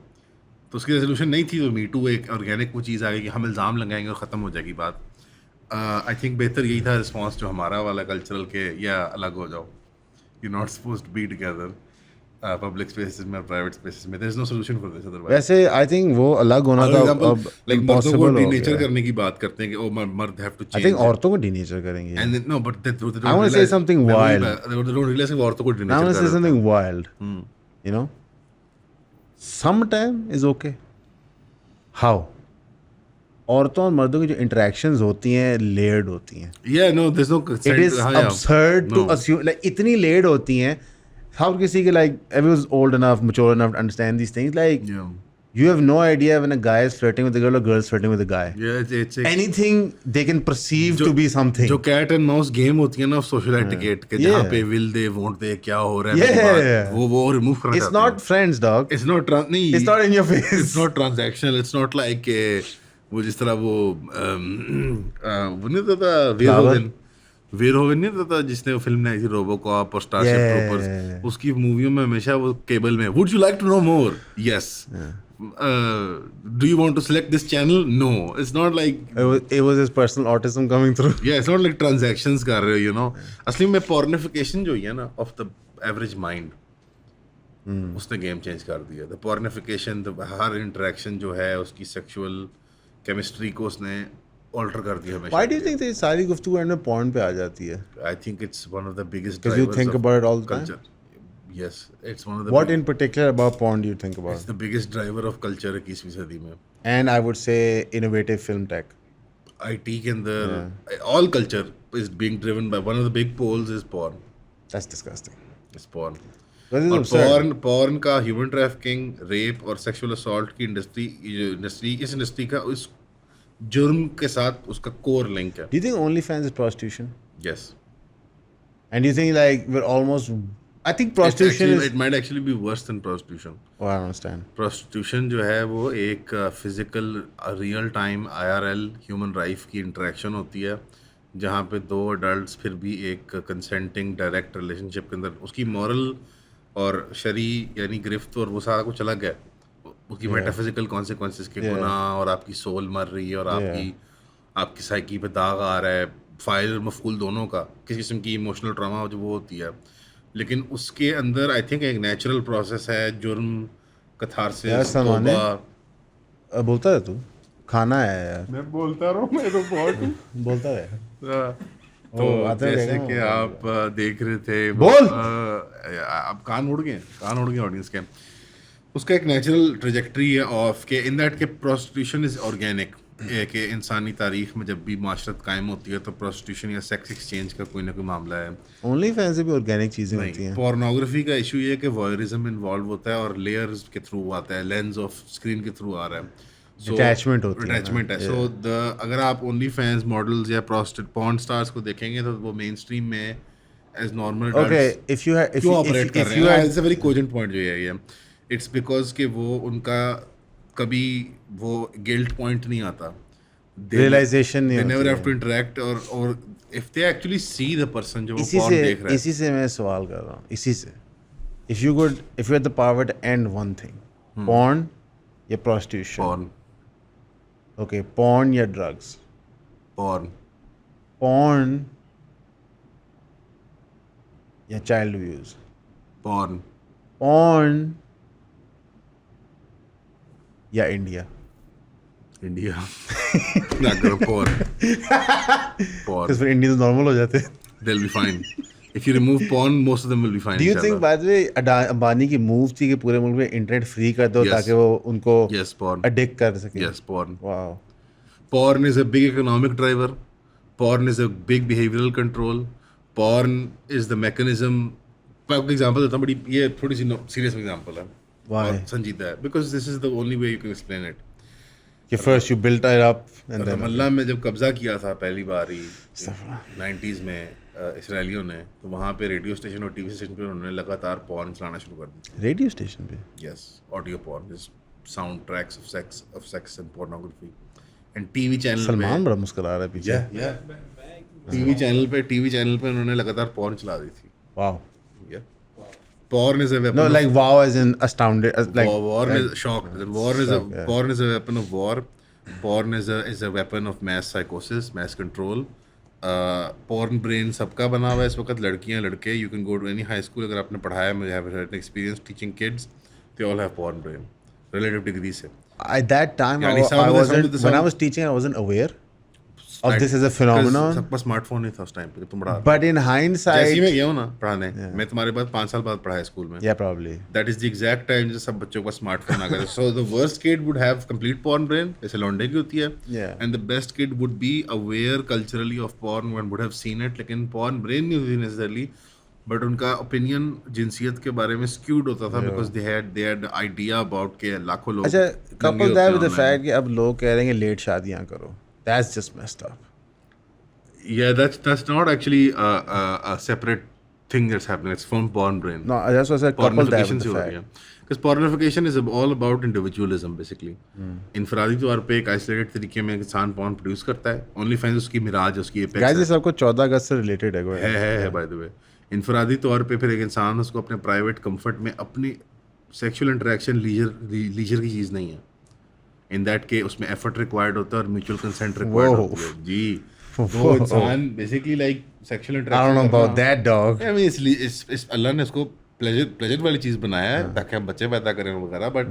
तो उसकी रेजोल्यूशन नहीं थी। तो मी टू एक ऑर्गेनिक वो चीज़ आ गई कि हम इल्ज़ाम लगाएंगे और ख़त्म हो जाएगी बात। आई थिंक बेहतर यही था रिस्पॉन्स जो हमारा वाला कल्चरल के या अलग हो जाओ, you not suppose to be together public spaces में और प्राइवेट स्पेसेस में। There is no solution for this otherwise. वैसे I think वो अलग होना था अब लाइक मर्दों को impossible हो डीनेचर गया है। करने की बात करते हैं कि ओ मर्द have to I change think औरतों को डीनेचर करेंगे। And no but they don't I want to say something wild. they don't realize कि वो औरतों को I डीनेचर want to कर say रहे something wild. You know, sometime is okay. How? औरतों और मर्दों की जो इंटरेक्शंस होती हैं लेयर्ड होती हैं। या no there is no It is absurd to assume like इतनी लेयर्ड होती हैं। How किसी के like everyone's old enough, mature enough to understand these things. Like you have no idea when a guy is flirting with a girl or girl is flirting with a guy. it's Anything they can perceive to be something. जो cat and mouse game होती है ना social etiquette के जहाँ Yeah. पे will they won't दे क्या हो रहा है Yeah. मेरी बात, वो रिमूव करना It's not friends, dog. It's not नहीं It's not in your face. It's not transactional, it's not like वो जिस तरह वो नहीं था वेरहोवन नहीं था जिसने वो फिल्म बनाई थी रोबोकॉप और स्टारशिप Yeah. ट्रूपर्स, उसकी मूवियों में हमेशा वो केबल में would you like to know more, yes, do you want to select this channel, no, it's not like It was his personal autism coming through. yeah it's not like transactions कर रहे हो, you know। असली में pornification जो है ना of the average mind, उसने game change कर दिया। the pornification, हर interaction जो है उसकी sexual chemistry को उसने alter कर दिया हमेशा। Why do you think that सारी गुफ्तगू एंड में porn पे आ जाती है? I think it's one of the biggest Because you drivers think of about it all the time? culture. Yes, it's one of the What in particular about porn do you think it's about? the biggest driver of culture 21वीं सदी में। And I would say innovative film tech. IT के अंदर all culture is being driven by one of the big poles is porn. That's disgusting. It's porn। That is और absurd. Porn का human trafficking, rape और sexual assault की इस industry का उस जुर्म के साथ उसका कोर लिंक है। Do you think OnlyFans is prostitution? Yes, And do you think like we're almost? I think prostitution is. It might actually B worse than prostitution. Oh, I don't understand. Prostitution जो है वो एक physical real time IRL human life की interaction होती है जहाँ पे दो अडल्ट्स फिर भी एक कंसेंटिंग डायरेक्ट रिलेशनशिप के अंदर उसकी मॉरल और शरी यानी गिरफ्त और वो सारा कुछ अलग है, उसकी मेटाफिजिकल कॉन्सिक्वेंसेस के गुनाह और आपकी सोल मर रही है और आपकी साइकी पे दाग आ रहा है, फाइल और मफूल दोनों का, किसी किस्म की इमोशनल ट्रॉमा जो वो होती है। लेकिन उसके अंदर आई थिंक एक नेचुरल प्रोसेस है, जुर्म, कथारसिस, तौबा। बोलता है तू खाना है यार। मैं बोलता रहा हूँ, मैं तो बहुत बोलता है। तो आते जैसे रहेगा। कि आप देख रहे थे बोल। आप कान उड़ गए ऑडियंस के। उसका एक नेचुरल ट्रेजेक्ट्री है ऑफ के इन दैट के प्रोस्टिट्यूशन इज ऑर्गेनिक, कि इंसानी तारीख में जब भी माशरत कायम होती है तो प्रोस्टिट्यूशन या सेक्स एक्सचेंज का कोई ना कोई मामला है। OnlyFans से भी ऑर्गेनिक चीजें होती हैं। पोर्नोग्राफी का इशू ये है कि वॉयरिज्म इन्वॉल्व होता है और लेयर्स के थ्रू आता है, लेंस ऑफ स्क्रीन के थ्रू आ रहा है। Attachment होती है ना। अटैचमेंट है। सो अगर आप ओनली फैंस मॉडल्स या पॉर्न स्टार्स को देखेंगे तो वो मेन स्ट्रीम में as normal Okay, if you had, क्यों ऑपरेट कर if रहे you हैं? had, it's a very cogent point जो है ये। इट्स बिकॉज कि वो उनका कभी वो गिल्ट पॉइंट नहीं आता, realization नहीं they never होती have to interact और if they actually see the person जो वो इसी porn देख रहा है। इसी से मैं सवाल कर रहा हूँ, इसी से if you had the power to end one thing, porn या prostitution, okay, porn या drugs, porn porn या चाइल्ड व्यूज? Porn. ऑन या India? India. Not gonna porn. Porn. फिर इंडिया तो नॉर्मल हो जाते हैं. They'll be fine. If you remove porn, most of them will be fine. Do you think inshallah. by the way Ambani की move थी कि पूरे मुल्क में इंटरनेट फ्री कर दो Yes. ताकि वो उनको Yes, porn. अडिक्ट कर सके? Yes, porn. Wow. Porn is a big economic driver. Porn is a big behavioral control. Porn is the mechanism. मैं आपको एग्जांपल देता हूँ, बड़ी ये थोड़ी सी सीरियस एग्जांपल है. Why? और संजीदा है. Because this is the only way you can explain it. कि first you built it up and then Ramallah में जब कब्जा किया था पहली बार ही 90s में इसराइलियों ने, तो वहाँ पे रेडियो स्टेशन और टीवी स्टेशन पे उन्होंने लगातार पॉर्न चलाना शुरू कर दिया. रेडियो स्टेशन पे? Yes, audio porn, just sound tracks of sex and pornography. And TV channel Salman बड़ा मुस्कुरा रहा है पीछे. yeah. TV चैनल पे उन्होंने लगातार पॉर्न चला दी थी. Wow. Yeah. Porn is a weapon. No, of like wow as in astounded. Like war is shocked. War is shocked, yeah. porn is a weapon of war. Porn is a weapon of mass psychosis, mass control. Porn brain सबका बना हुआ है इस वक्त. लड़कियां लड़के, you can go to any high school, अगर आपने पढ़ाया, मैं have had experience teaching kids, they all have porn brain, relative degree से. at that time, यानी I wasn't, the when I was teaching, I wasn't aware of this as a Because phenomenon. सबका smartphone नहीं था उस time पे जब तुम पढ़ा रहे थे. But in जैसे ही hindsight, मैं गया हूँ ना पढ़ाने, मैं तुम्हारे बाद 5 साल बाद पढ़ाया स्कूल में. yeah, probably. That is the exact time जब सब बच्चों का स्मार्टफोन आ गया. So the worst kid would have complete porn brain, जैसे लौंडे की होती है. Yeah. And the best kid would be aware culturally of porn and would have seen it, लेकिन porn brain नहीं होती necessarily. But उनका opinion जिनसियत के बारे में skewed होता था because they had idea about के लाखों लोग. अच्छा, नंगे couple होते that हैं with the online. fact कि अब लोग कह रहे हैं कि लेट शादियां करो. That's just messed up. Yeah, that's not actually a separate thing that's happening. It's from porn brain. No, that's what I said. Couple that Pornification with से the हो रही fact. है. Because pornification is all about individualism basically. इंफरादी तौर पे एक isolated तरीके में इंसान porn प्रोड्यूस करता है. ओनली फैंस उसकी मिराज, उसकी एपेक्स Guys, ये सबको 14 अगस्त से रिलेटेड है. है बाय द वे. इंफरादी तौर पे फिर एक इंसान उसको अपने प्राइवेट कंफर्ट में अपनी सेक्सुअल इंटरेक्शन लीजर की चीज़ नहीं है. इन दैट के उसमें एफर्ट रिक्वायर्ड होता है और म्यूचुअल कंसेंट रिक्वायर्ड होती है. जी, वो इंसान basically like sexual I don't know about that, dog. I mean, इस अल्लाह ने उसको प्लेजर वाली चीज़ बनाया है ताकि हम बच्चे पैदा करें वगैरह. बट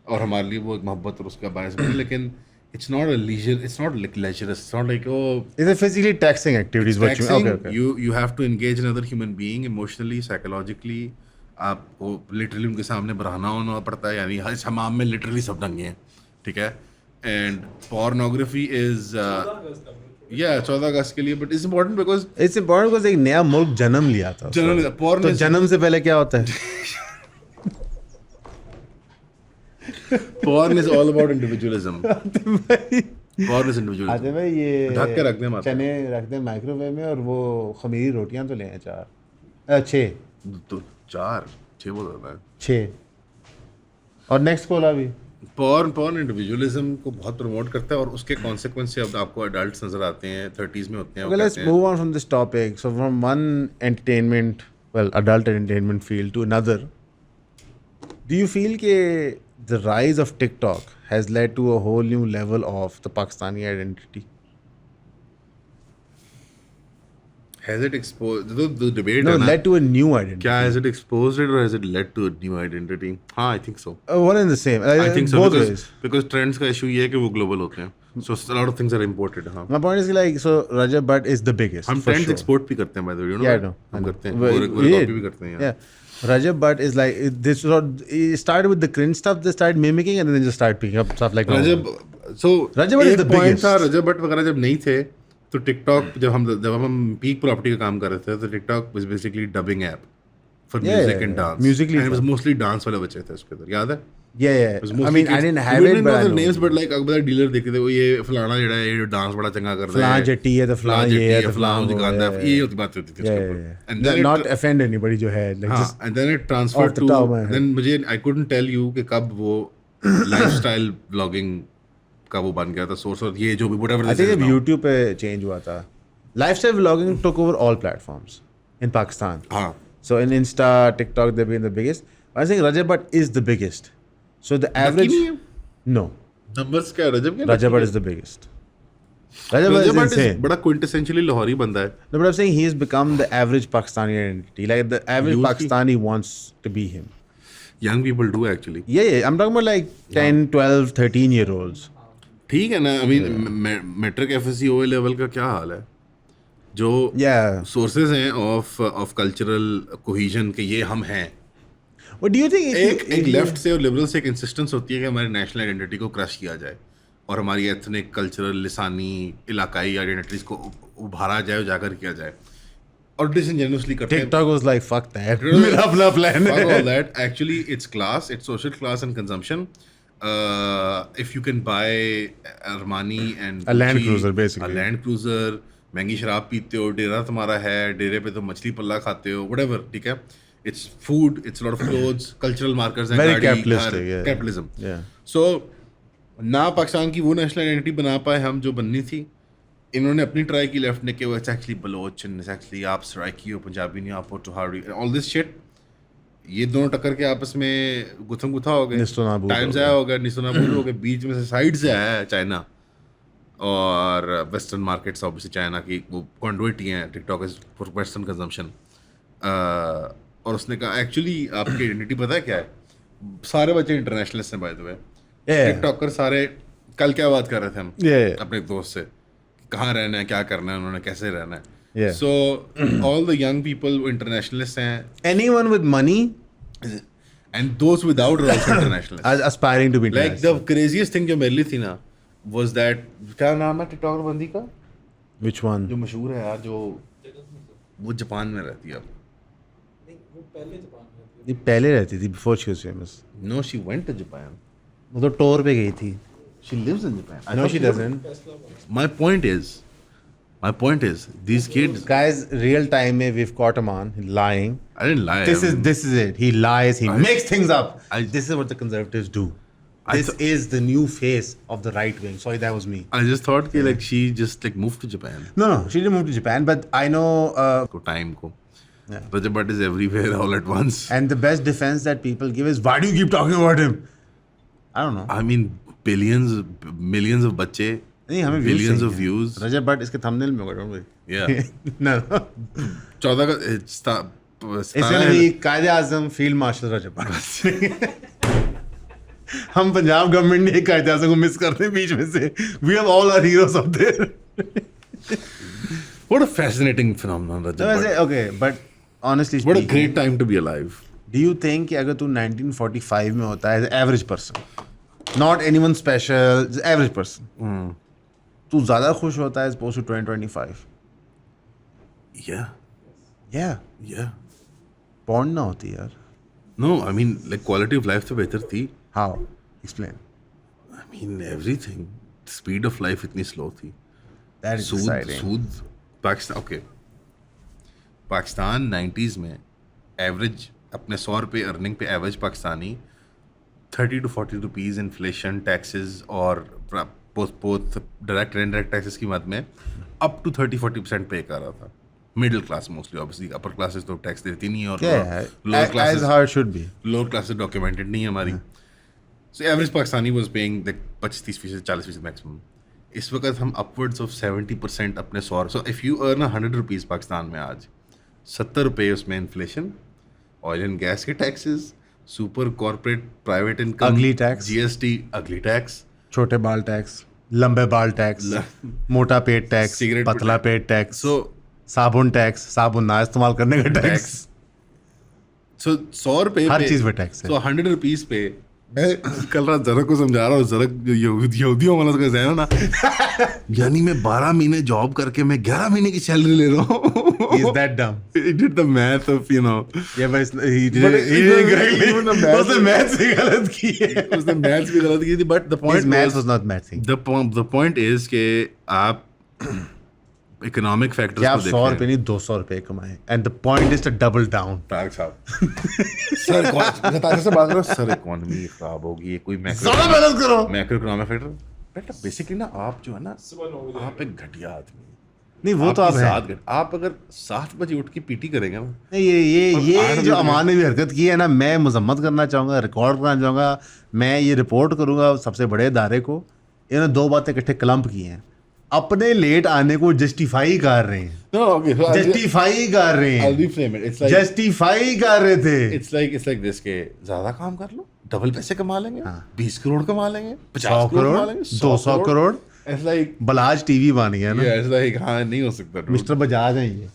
और हमारे लिए वो एक मोहब्बत और उसका बायस बने. लेकिन it's not a leisure, it's not like leisure, it's not like oh Is it physically taxing activities? What you taxing. okay. You have to engage another human being emotionally, psychologically. आपको लिटरली उनके सामने बरहना होना पड़ता है. यानी हर हमाम में literally सब नंगे हैं, ठीक है. एंड पोर्नोग्राफी इज 14 अगस्त के लिए. But it's important because It's important because एक नया मुल्क जन्म लिया था. porn तो is जन्म से पहले क्या होता है? porn is all about individualism. Porn is individualism. आते भाई ये ढक के रख दे माता. चने रख दे माइक्रोवेव में और वो खमीरी रोटियां तो ले आए 6 तो 4-6 बोल रहा है. 6 और नेक्स्ट कॉल अभी. porn इंडिविजुअलिज्म को बहुत प्रमोट करता है और उसके कॉन्सिक्वेंस से अब आपको अडल्ट्स नजर आते हैं, 30s में होते हैं. Okay, let's move on from this topic. So from one entertainment, well, adult entertainment field to another, do you feel that the rise of TikTok has led to a whole new level of the Pakistani identity? Has it exposed the debate No, है ना, led to a new identity. क्या has it exposed it or has it led to a new identity? हाँ, I think so. One and the same. I think so both because ways. because trends का issue ये है कि वो global होते हैं. So a lot of things are imported. हाँ. My point is like, so Rajab Bhatt is the biggest. हम for trends sure. export भी करते हैं by the way. You know Yeah, I that? know. हम करते हैं. Well, Gore we copy did. भी करते हैं. Yeah. Rajab Bhatt is like this. It started with the cringe stuff. They started mimicking, and then they just started picking up stuff like. Recep Rajab Bhatt is एक the point biggest. था, रजब भट्ट वगैरह जब नहीं थे तो TikTok जब हम peak property का काम कर रहे थे तो TikTok was basically dubbing app for Yeah, music yeah, and yeah. Dance. Musically and was fun. Mostly dance वाले बच्चे थे उसके अंदर. याद है? Yeah, yeah. I mean, I didn't have it, but I know. names but like Akbar dealer देखते थे वो ये फलाना जेड़ा है ये डांस बड़ा चंगा करता है. फलां जट्टी है तो फलां ये है तो फलां फलां वो गाता है. है. ये होती बात होती थी उसके Yeah, ऊपर. yeah, And yeah. then Not offend anybody जो है. Like हाँ, just and then it transferred off the to top of my head. then मुझे I couldn't tell you कि कब वो लाइफस्टाइल ब्लॉगिंग का वो बन गया था सोर्स और ये जो भी whatever I this think is अब now. YouTube पे change हुआ था. Lifestyle vlogging took over all platforms in Pakistan. हाँ. So in Insta, TikTok, they've been the biggest. I think Rajab Bhatt is the biggest. So the average. नहीं है? No, Numbers क्या है? रजब क्या? Rajab Bhatt is the biggest. Rajab Bhatt is Rajab Bhatt is insane. बड़ा quintessentially Lahori बंदा है. No, but I'm saying he's become the average Pakistani identity. Like the average Youth Pakistani wants to be him. Young people do actually. Yeah. I'm talking about like 10, 12, 13-year-olds. ठीक है ना. I mean matric FSC OA level का क्या हाल है? जो Yeah. Sources हैं of cultural cohesion के ये हम हैं. What do you think? एक लेफ्ट से और लिबरल से एक इंसिस्टेंस होती है कि हमारी नेशनल आइडेंटिटी को क्रश किया जाए और हमारी एथनिक कल्चरल लिसानी इलाकाई आइडेंटिटीज को उभारा जाए, उजागर किया जाए और डिसइंजेनियसली करते हैं. TikTok was like, fuck that. मेरा अपना plan Fuck है. all that. Actually, it's class, it's social class and consumption. If you can buy Armani and A Land Gucci, Cruiser, basically. a Land Cruiser, महंगी शराब पीते हो, डेरा तुम्हारा है, डेरे पे तो मछली पल्ला खाते हो, whatever, ठीक है. It's food, it's a lot of clothes, cultural markers and Very गाड़ी, capitalistic, घर, yeah. capitalism. Yeah. So ना पाकिस्तान की वो नेशनल आइडेंटिटी बना पाए हम जो बननी थी. इन्होंने अपनी ट्राई की लेफ्ट ने कि वो एक्चुअली बलोच एंड एक्चुअली आप सराइकी हो, पंजाबी नहीं, आप पोटोहारी, ऑल दिस शिट. ये दोनों टक्कर के आपस में गुथम गुथा हो गए. निस्तो नाबूद टाइम हो से आया हो गया, निस्तो नाबूद हो गए. बीच में से साइड से आया है चाइना और वेस्टर्न मार्केट्स ऑब्वियसली चाइना की वो कॉन्डुइट ही हैं. TikTok is for western consumption. और उसने कहा एक्चुअली आपकी आइडेंटिटी पता है क्या है? सारे बच्चे इंटरनेशनलिस्ट हैं bye the way. Yeah. TikToker सारे. कल क्या बात कर रहे थे हम Yeah. अपने एक दोस्त से, कहाँ रहना है, क्या करना है, उन्होंने कैसे रहना है. Yeah. So all the young people वो इंटरनेशनलिस्ट हैं Anyone with money and those without are also internationalist. is aspiring to be like international. The craziest thing जो मेरे लिए थी ना वाज दैट, क्या नाम है टिकटॉकर बंदी का Which one? जो मशहूर है यार, जो वो जापान में रहती है अब. ये पहले रहती थी before she was famous. No she went to Japan. वो तो टूर पे गई थी. She lives in Japan. No, she doesn't. My point is, these kids. Guys, real time में we've caught him on lying. I didn't lie. This is it. He lies. He makes things up. I- This is what the conservatives do. I This is the new face of the right wing. Sorry, that was me. I just thought कि like she just like moved to Japan. No, she didn't move to Japan, but I know. को time को. Yeah. Rajab Bhatt is everywhere all at once. And the best defense that people give is, why do you keep talking about him? I don't know. I mean, millions of बच्चे. नहीं हमें views Billions चाहिए. of views. रजब भट्ट इसके thumbnail में होगा, don't worry. Yeah. No. 14 का It's gonna be कायदे आज़म field marshal रजब भट्ट. हम पंजाब गवर्नमेंट ने कायदे आज़म को मिस करते हैं बीच में से. We have all our heroes up there. What a fascinating phenomenon, तो Rajab वैसे Bhatt. okay, but honestly What a speaking, great time to be alive. do you think कि अगर तू 1945 में होता है as an average person, not anyone special, just average person, तू ज़्यादा खुश होता है as opposed to 2025? Yeah. Yeah. Bond ना होती यार. No, I mean like quality of life तो बेहतर थी. How? Explain. I mean everything. The speed of life इतनी slow थी. That is exciting. सूद पाकिस्तान. ओके, पाकिस्तान 90s में एवरेज अपने 100 रुपये अर्निंग पे average Pakistani 30 to 40 rupees inflation taxes और both direct and indirect taxes की मद में अप टू 30-40% पे कर रहा था. Middle class mostly, obviously upper classes तो टैक्स देती नहीं है और Yeah, lower as classes how it should be. Lower classes documented नहीं है हमारी. So average Pakistani was paying like 25-30%, 40% maximum. इस वक्त हम अपवर्ड्स ऑफ 70% अपने 100. So if you earn 100 rupees Pakistan में आज, 70 रुपये उसमें इन्फ्लेशन, ऑयल एंड गैस के taxes, super corporate private income, Ugly tax. GST, अगली टैक्स, छोटे बाल टैक्स, लंबे बाल टैक्स, मोटा पेट टैक्स, Cigarette पतला पेट टैक्स, सो साबुन टैक्स, साबुन ना इस्तेमाल करने का टैक्स. सो 100 रुपये हर चीज़ पे टैक्स है. सो 100 रुपीज़ पे मैं कल रात जरक को समझा रहा हूँ. जरक जो यहूदियों वाला का है ना, यानी मैं 12 महीने जॉब करके मैं 11 महीने की सैलरी ले रहा हूँ. He's that dumb. He did the math of, you know. Yeah, but he did But it. He did it correctly. even the math- उसने maths भी गलत की है. उसने maths भी गलत की थी, but the His point maths was not mathing. the point is कि आप इकोनॉमिक कि फैक्टर्स आप को 100 रुपए देखें. नहीं 200 रुपए कमाएं. And the point is to double down. Tarak साहब, सर तारक से बात करो. सर इकोनॉमी खराब होगी, ये कोई ज़्यादा मेहनत करो. Macro economic factor. बेटा बेसिकली ना आप जो है ना, आप एक घटिया आदमी. नहीं वो तो आप आपकी है. सात घंटे आप अगर 7 बजे उठ के पीटी करेंगे ना, नहीं, ये और ये 8 जो बजे- अमान ने भी हरकत की है ना, मैं मजम्मत करना चाहूँगा, रिकॉर्ड करना चाहूँगा. मैं ये रिपोर्ट करूँगा सबसे बड़े इदारे को. इन्होंने 2 बातें इकट्ठे क्लम्प की हैं. अपने लेट आने को जस्टिफाई कर रहे हैं, No, okay, so जस्टिफाई कर रहे I'll हैं, reframe it. It's like justify कर रहे थे। it's like this के ज्यादा काम कर लो, डबल पैसे कमा लेंगे, 20 करोड़ कमा लेंगे, 50 100 करोड़ कमा करोड़, लेंगे, 200 crore. It's like Balaj TV बन गया ना, yeah, it's like हाँ नहीं हो सकता dude. मिस्टर बजाज है ये,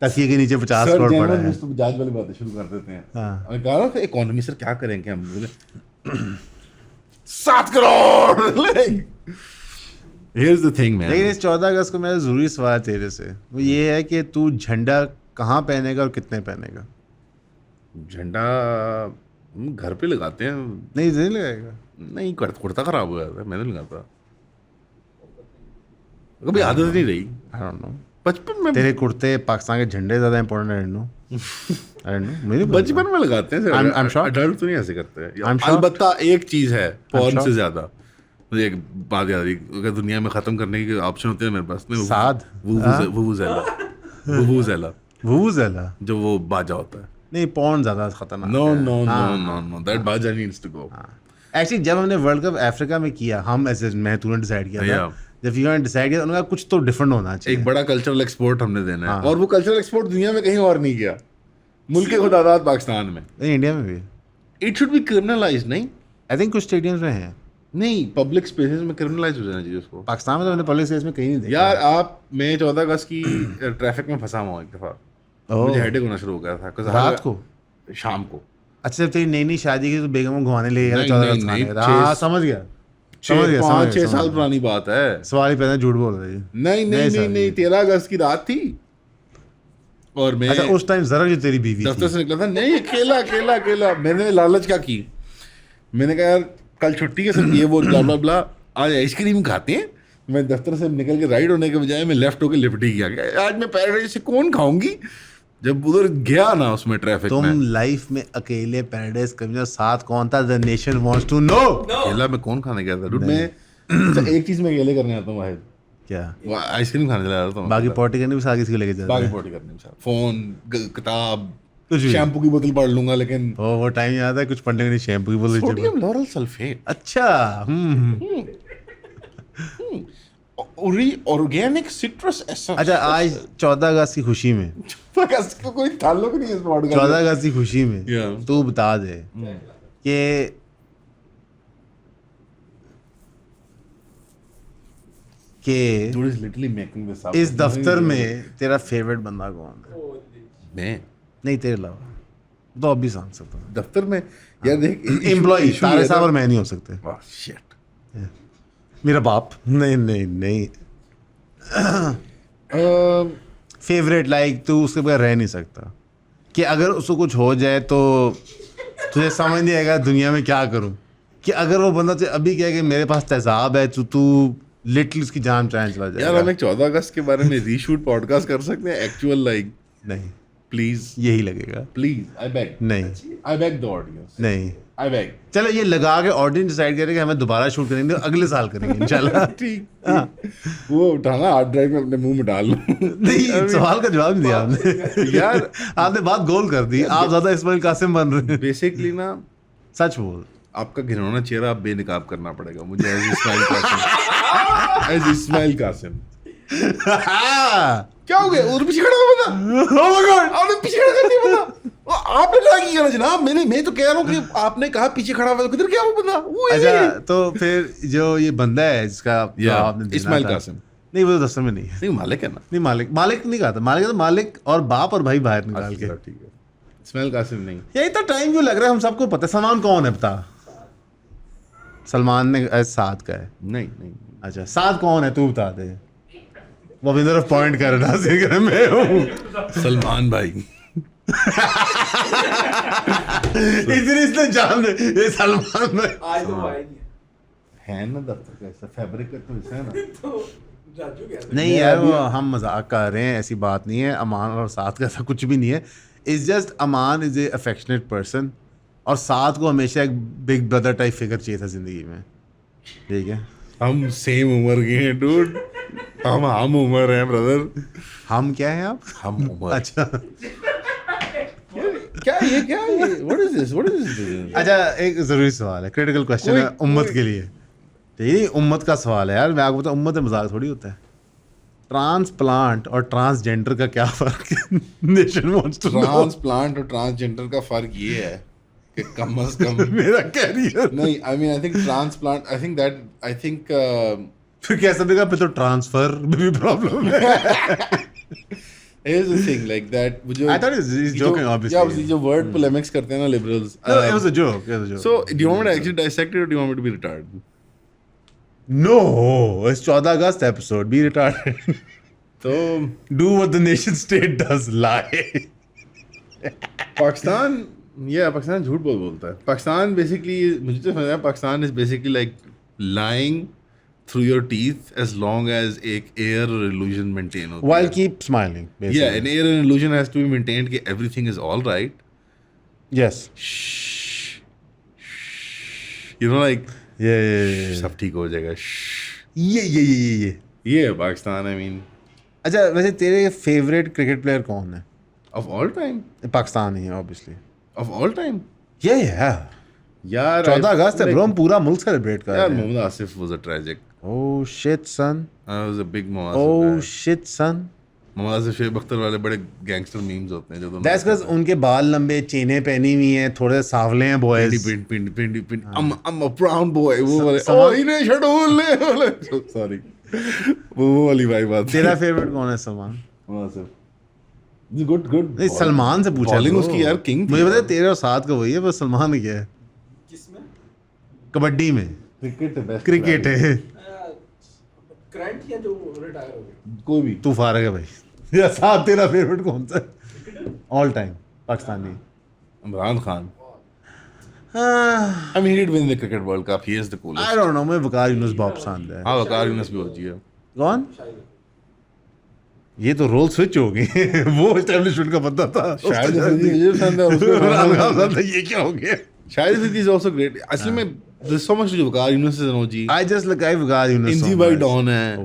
तकिए के नीचे 50 सर करोड़ पड़ा जनरल है। मिस्टर बजाज वाली बातें शुरू कर देते हैं। हाँ। और कहा ना इकोनॉमी सर क्या करेंगे हम, बोले 7 crore like here's the thing man. लेकिन इस 14 अगस्त को मेरा जरूरी सवाल तेरे से वो ये है कि तू झंडा कहाँ पहनेगा और कितने पहनेगा? झंडा हम घर पे लगाते हैं, नहीं लगेगा। नहीं कुर्ता खराब हो जाता है, मैं नहीं लगाता, कभी आदत नहीं रही। I don't know। बचपन में तेरे कुर्ते पाकिस्तान के झंडे ज्यादा इंपॉर्टेंट है। I don't know। मेरे बचपन में लगाते हैं I'm sure। अडल्ट तो नहीं ऐसे करते हैं। I'm sure। अलबत्ता एक चीज है, पॉर्न sure। से ज्यादा मुझे एक बात याद रही, अगर दुनिया में खत्म करने के ऑप्शन होते हैं मेरे पास में साद? वुवुज़ेला वुवुज़ेला जो वो बाजा होता है। नहीं, पॉर्न ज्यादा खतरनाक नो है। No no no no that बाजा नीड्स टू गो। एक्चुअली जब हमने वर्ल्ड कप अफ्रीका में किया, हम ऐसे मैं तूने डिसाइड किया था, Yeah। जब फीफा ने डिसाइड किया उन्होंने कहा कुछ तो डिफरेंट होना चाहिए। एक बड़ा कल्चरल एक्सपोर्ट हमने देना है, और वो कल्चरल एक्सपोर्ट दुनिया में कहीं और नहीं किया, मुल्क खुद आजाद पाकिस्तान में। नहीं, इंडिया में भी इट शुड बी क्रिमिनलाइज्ड। नहीं आई थिंक कुछ स्टेडियम्स में है। नहीं, पब्लिक स्पेसेस में क्रिमिनलाइज हो जाना चाहिए उसको। पाकिस्तान में तो मैंने पब्लिक स्पेस में कहीं नहीं देखा। यार आप, मैं 14 अगस्त की ट्रैफिक में फंसा हुआ एक दफा, मुझे हेडेक होना शुरू हो गया था। 'cause रात को? शाम को। अच्छा, जब तेरी नई नई शादी की तो बेगम को घुमाने ले गया था नहीं, 14 नहीं, अगस्त नहीं, मनाने गया था। हाँ, समझ गया 5-6 साल पुरानी बात है। सवाल ही पहले झूठ बोल रही है। नहीं नहीं नहीं नहीं 13 अगस्त की रात थी और मैं अच्छा, उस टाइम जरा जो तेरी बीवी दफ्तर थी। से निकला था। नहीं, अकेला मैंने लालच क्या की, मैंने कहा यार कल छुट्टी है सर, ये वो ब्ला ब्ला ब्ला, आज आइसक्रीम खाते हैं। मैं दफ्तर से निकल के राइड होने के बजाय मैं लेफ्ट होकर लिपटी गया, आज मैं पैराडाइज से कौन खाऊंगी। जब उधर गया ना उसमें ट्रैफिक तुम में, लाइफ में अकेले पैराडाइज कभी साथ कौन था? The nation wants to know. अकेला मैं कौन खाने गया था डूड। मैं अच्छा, एक चीज मैं अकेले करने आता हूँ वाहिद, क्या? वो आइसक्रीम खाने चला जाता हूँ। बाकी पार्टी करने भी साथ किसी को लेके जाते बाकी हैं? पार्टी करने में साथ फोन, किताब, कुछ भी। शैम्पू की बोतल पढ़ लूंगा, लेकिन वो टाइम याद है कुछ पढ़ने के लिए शैम्पू की बोतल चाहिए। सोडियम लॉरल सल्फेट, अच्छा। Organic citrus essence. अच्छा, आज 14 अगस्त की खुशी में, कोई ताल्लुक नहीं है इस पॉडकास्ट 14 अगस्त की खुशी में Yeah। तू बता दे कि Dude is literally making this up. इस दफ्तर में तेरा फेवरेट बंदा कौन है? मैं नहीं, तेरे अलावा तो अब भी सांग सकता हूँ। दफ्तर में यार देख, एम्प्लॉय तारे साहब और मैं नहीं हो सकते। शिट। मेरा बाप नहीं नहीं नहीं। फेवरेट लाइक तू उसके बगैर रह नहीं सकता, कि अगर उसको कुछ हो जाए तो तुझे समझ नहीं आएगा दुनिया में क्या करूं। कि अगर वो बंदा तुझे अभी कहे कि मेरे पास तेजाब है, तो तू लिटरली उसकी जान चाहे चला यार जाएगा। हम एक 14 अगस्त के बारे में रीशूट पॉडकास्ट कर सकते हैं एक्चुअल, लाइक नहीं, प्लीज यही लगेगा। प्लीज आई बेग, नहीं आई बेग द ऑडियंस, नहीं, आई बेग। चलो ये लगा के ऑडियंस डिसाइड करें कि हमें दोबारा शूट करेंगे, अगले साल करेंगे इंशाल्लाह। ठीक, हाँ। वो उठाना हार्ड ड्राइव में अपने मुंह में डाल लो। नहीं, सवाल का जवाब नहीं दिया आपने यार आपने बात गोल कर दी। आप ज्यादा इस्माइल कासिम बन रहे हैं। बेसिकली ना, सच बोल। आपका घिनौना चेहरा आप बेनकाब करना पड़ेगा मुझे एज इस्माइल कासिम, एज इस्माइल कासिम। क्या हो गया? उधर पीछे खड़ा हुआ बंदा, आपने पीछे खड़ा कर दिया बंदा। आपने क्या किया ना जनाब? मैं तो कह रहा हूँ कि आपने कहा पीछे खड़ा हुआ, किधर गया वो बंदा? अच्छा, तो फिर जो ये बंदा है जिसका आपने देना इस्माइल था- कासिम। नहीं, वो तो दफ्तर में नहीं है। नहीं, मालिक है ना। नहीं, मालिक नहीं कहा था। मालिक और बाप और भाई बाहर निकाल के। ठीक है, इस्माइल कासिम नहीं। यही तो टाइम क्यों लग रहा है? हम सबको पता है। सलमान कौन है बता? सलमान ने साथ का है। नहीं नहीं अच्छा, साथ कौन है तू बता दे। वो अपनी तरफ पॉइंट कर रहा है, मैं हूँ। सलमान भाई। इसने जान दे ये सलमान भाई। आज तो भाई नहीं है ना दफ्तर का ऐसा फैब्रिक का तो ऐसा है ना। तो राजू क्या नहीं यार, वो हम मजाक कर रहे हैं, ऐसी बात नहीं है। अमान और साथ का ऐसा कुछ भी नहीं है। It's just Aman is a affectionate person, और साथ को हमेशा एक बिग ब्रदर टाइप फिगर चाहिए था जिंदगी में। ठीक है, हम सेम उम्र के हैं डूड, हम उम्र हैं ब्रदर। हम क्या है आप? हम उम्र। अच्छा क्या ये व्हाट इज दिस? अच्छा, एक जरूरी सवाल है, क्रिटिकल क्वेश्चन है उम्मत के लिए। ठीक है, उम्मत का सवाल है यार। मैं आपको बताऊं, उम्मत में मजाक थोड़ी होता है। ट्रांसप्लांट और ट्रांसजेंडर का क्या फर्क है? Nation wants to know. Transplant और ट्रांसजेंडर का फर्क ये है कि कम से कम मेरा कैरियर नहीं, I mean I think transplant, I think फिर कैसे देगा? फिर तो ट्रांसफर में भी प्रॉब्लम है। here's the thing like that जो I thought he's joking, obviously. yeah, obviously जो word polemics करते हैं ना liberals, No, it was a joke. It was a joke. so do you want me to actually dissect it or do you want me to be retarded? No, it's 14 August episode. Be retarded. तो Do what the nation state does. Lie. Pakistan Pakistan झूठ बहुत बोलता है. Pakistan basically मुझे तो समझ आया Pakistan is basically like lying through your teeth as long as एक air illusion maintain होती While है. keep smiling. Basically. Yeah, an air illusion has to be maintained कि everything is all right. Yes. Shh. You know like Yeah. सब ठीक हो जाएगा. ये. ये है पाकिस्तान. I mean अच्छा, वैसे तेरे फेवरेट क्रिकेट प्लेयर कौन है? of all time. पाकिस्तान ही है, obviously. Of all time. Yeah. यार 14 अगस्त है like- ब्रो, हम पूरा मुल्क सेलिब्रेट कर यार रहे हैं. Mohammad Asif was a tragic. Oh shit, son. I was a big Mohammed Asif Oh guy. shit, son. Mohammad Asif Sheikh Akhtar वाले बड़े गैंगस्टर मीम्स होते हैं जो दोनों That's because उनके बाल लंबे, चेनें पहनी हुई हैं, थोड़े सावले हैं boys. Pindi I'm a brown boy वो वाले समा- ओ इन्हें शेड्यूल ले वाले सॉरी वो वाली भाई बात. तेरा फेवरेट कौन है? सलमान? मोहम्मद आसिफ गुड नहीं, सलमान से पूछा. Bowling bro. उसकी यार king थी मुझे पता है यार. तेरे और साथ का वही है, बस सलमान क्या है? किसमें? कबड्डी में. क्रिकेट क्रिकेट है. करंट या जो रिटायर हो गए? कोई भी तू फारग है भाई. या साथ तेरा फेवरेट कौन सा? All time Pakistani. Imran Khan. I I mean he did win the cricket world cup. He is the coolest. don't know, मुझे वकार यूनुस बहुत पसंद है. हाँ वकार यूनुस भी होती है. कौन? ये तो रोल स्विच हो गए. वो एस्टेब्लिशमेंट का बंदा था. शायद मुझे पसंद है उसको. इमरान खान पसंद है. ये क्या हो गया? Shahid Afridi is also great. असल में there's so much to Waqar Yunus is an OG. I just like I वकार यूनुस. इंजी भाई डॉन है.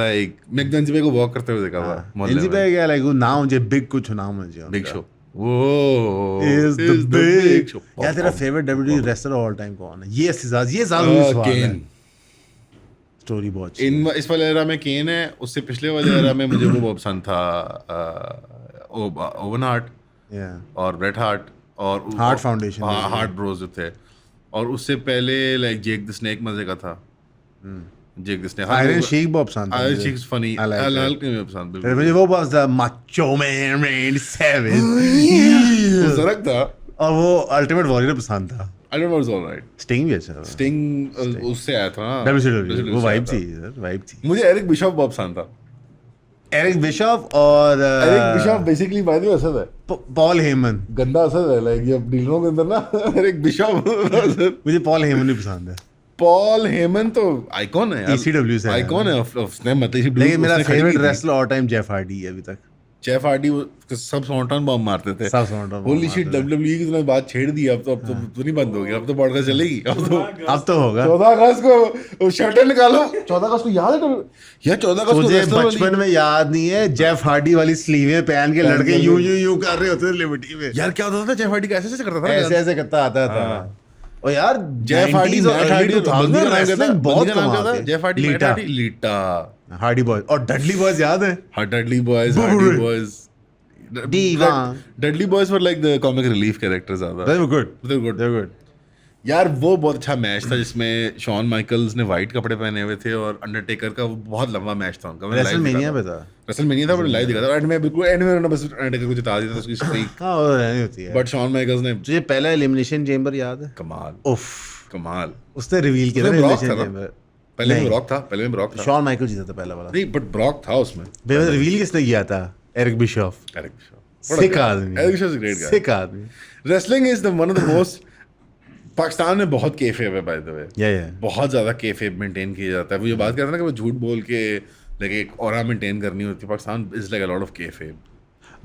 Like मैं इंजी भाई को वॉक करते हुए देखा था मोहल्ले इंजी में. भाई क्या लाइक नाम मुझे बिग कुछ नाम मुझे. Big Show. Whoa. Is the big show. क्या तेरा favourite WWE wrestler all time कौन है? ये ज़रूरी सवाल है. केन. स्टोरी बहुत अच्छी है. इन इस वाले एरा में केन है. उससे पिछले वाले एरा में मुझे वो बहुत पसंद था ओवन हार्ट Yeah. और ब्रेट हार्ट और Hart Foundation. हार्ट ब्रोज जो थे. और उससे पहले लाइक जेक द स्नेक मजे का था. जेक द स्नेक. आयरन शीक बहुत पसंद था. आयरन मुझे. Chic funny. I like it. लाल के में पसंद फिर बिल्कुल. मुझे वो बहुत था माचो मैन रेंडी सेवेज. वो जरक था. और वो अल्टीमेट वॉरियर पसंद था. I don't know it's all right. Sting भी अच्छा था. स्टिंग उससे आया था ना. WCW वो से वाइब आया थी. था. वाइब थी. मुझे एरिक बिशॉप बहुत पसंद था. एरिक बिशॉप और Eric Bischoff basically by the way Asad है. Paul Heyman. गंदा असद है लाइक ये डीलरों के अंदर ना एरिक बिशॉप. मुझे पॉल हेमन भी पसंद है. पॉल हेमन तो आइकॉन है यार. ECW से है. आइकॉन है उसने मतलब लेकिन मेरा favourite wrestler all time Jeff Hardy है अभी तक. जेफ हार्डी सब सॉन्टन बॉम्ब मारते थे. सब सॉन्टन बॉम्ब होली शिट मारते थे. WWE की तूने बात छेड़ दी. अब तो नहीं बंद हो गया. अब तो पॉडकास्ट चलेगी. अब तो होगा. 14 अगस्त को शर्टें निकालो. 14 अगस्त को याद है यार. 14 अगस्त को मुझे wrestler वाली- बचपन में याद नहीं है. जेफ हार्डी वाली स्लीवें पहन के लड़के यूं कर रहे होते थे लिबर्टी में. यार क्या होता था जेफ हार्डी का ऐसे ऐसे करता था. ऐसे ऐसे करता आता था. और यार जेफ हार्डी 90s और मैट early हार्डी 2000s में wrestling बहुत नाम क्या कमाल था. थे. Jeff Hardy Matt Lita. Hardy Lita. Hardy boys और डडली बॉयज याद है. हाँ Dudley boys. Booger. Hardy boys. Diva. Dudley boys were like the comic relief character ज्यादा. They were good. They were good. They were good. यार वो बहुत अच्छा match था जिसमें शॉन माइकल्स ने वाइट कपड़े पहने हुए थे और अंडरटेकर का वो बहुत लंबा मैच था उनका. रेसलमेनिया पे था. रेसलमेनिया था बट लाइव दिखा था. एंड मैं बिल्कुल एंड में उन्होंने बस अंडरटेकर को जिता दिया था उसकी स्ट्रीक. हाँ वो रहनी होती है. बट शॉन माइकल्स ने तुझे पहला एलिमिनेशन चेंबर याद है? कमाल उफ. कमाल. उसने रिवील किया था उसमें ब्रॉक एलिमिनेशन था ना? चेंबर. पहले में नहीं. ब्रॉक था. पहले में ब्रॉक था. शॉन माइकल जीता था पहला वाला. नहीं बट ब्रॉक था उसमें. रिवील किसने किया था? Eric Bischoff. करेक्ट. सिक आदमी. Eric Bischoff is a great guy. Sick आदमी. Wrestling is the one of the most. Pakistan में बहुत केफेब है बाय द वे. या बहुत ज्यादा केफेब मेंटेन किया जाता है. वो ये बात करते हैं ना कि वो झूठ बोल के लाइक एक ऑरा मेंटेन करनी होती है. Pakistan is like a lot of kayfabe.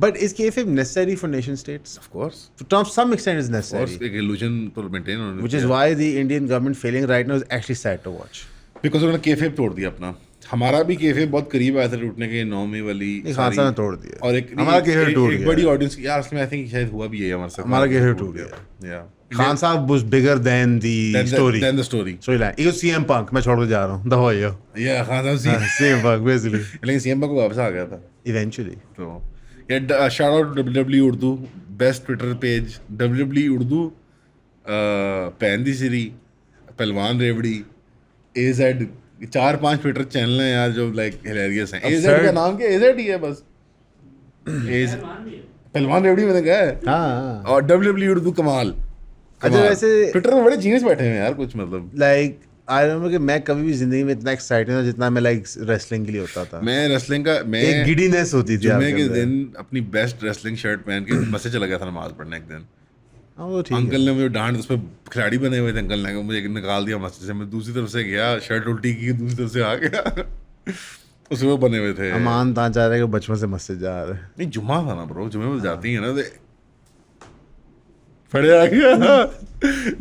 But is kayfabe necessary for nation states? Of course. To some extent, it's और necessary. एक इल्यूजन तो मेंटेन होनी Which is why the Indian government failing right now is actually sad to watch. Because उन्होंने केफेब तोड़ दिया अपना. हमारा भी केफेब बहुत करीब आया था टूटने के. 9वीं वाली एक हादसा ने तोड़ दिया. और एक हमारा केफेब टूट एक गया. बड़ी ऑडियंस यार उसमें आई थिंक शायद हुआ भी है हमारे साथ. हमारा केफेब टूट गया. या खान साहब was bigger than the story. Then the story. Storyline. It was CM Punk. मैं छोड़ के जा रहा हूँ. The Hoyo. Yeah, खान साहब CM Punk basically. लेकिन सीएम को वापस आ गया था Eventually. तो ये shout out WWE Urdu best Twitter page WWE Urdu पैन दी सिरी पहलवान रेवड़ी AZ 4-5 ट्विटर चैनल हैं यार जो लाइक हिलेरियस हैं AZ का नाम क्या AZ ही है बस पहलवान रेवड़ी मैंने कहा है हाँ. और WWE उर्दू कमाल अच्छा वैसे ट्विटर में बड़े जीनियस बैठे हुए हैं यार कुछ मतलब like I remember कि मैं कभी भी जिंदगी में इतना एक्साइटेड था जितना मैं लाइक रेसलिंग के लिए होता था. मैं रेसलिंग का मैं एक गिडीनेस होती थी जुम्मे आपके के अंदर. दिन अपनी बेस्ट रेसलिंग शर्ट पहन के बस से चला गया था नमाज पढ़ने एक दिन हाँ वो ठीक है. अंकल ने मुझे डांट उस पर खिलाड़ी बने हुए थे अंकल ने मुझे निकाल दिया मस्जिद से मैं दूसरी तरफ से गया शर्ट उल्टी की दूसरी तरफ से आ गया उसमें वो बने हुए थे अमान तान चाह रहा है कि बचपन से मस्जिद जा रहे. नहीं जुम्मा था ना ब्रो जुम्मे में जाती है ना फड़े आ गया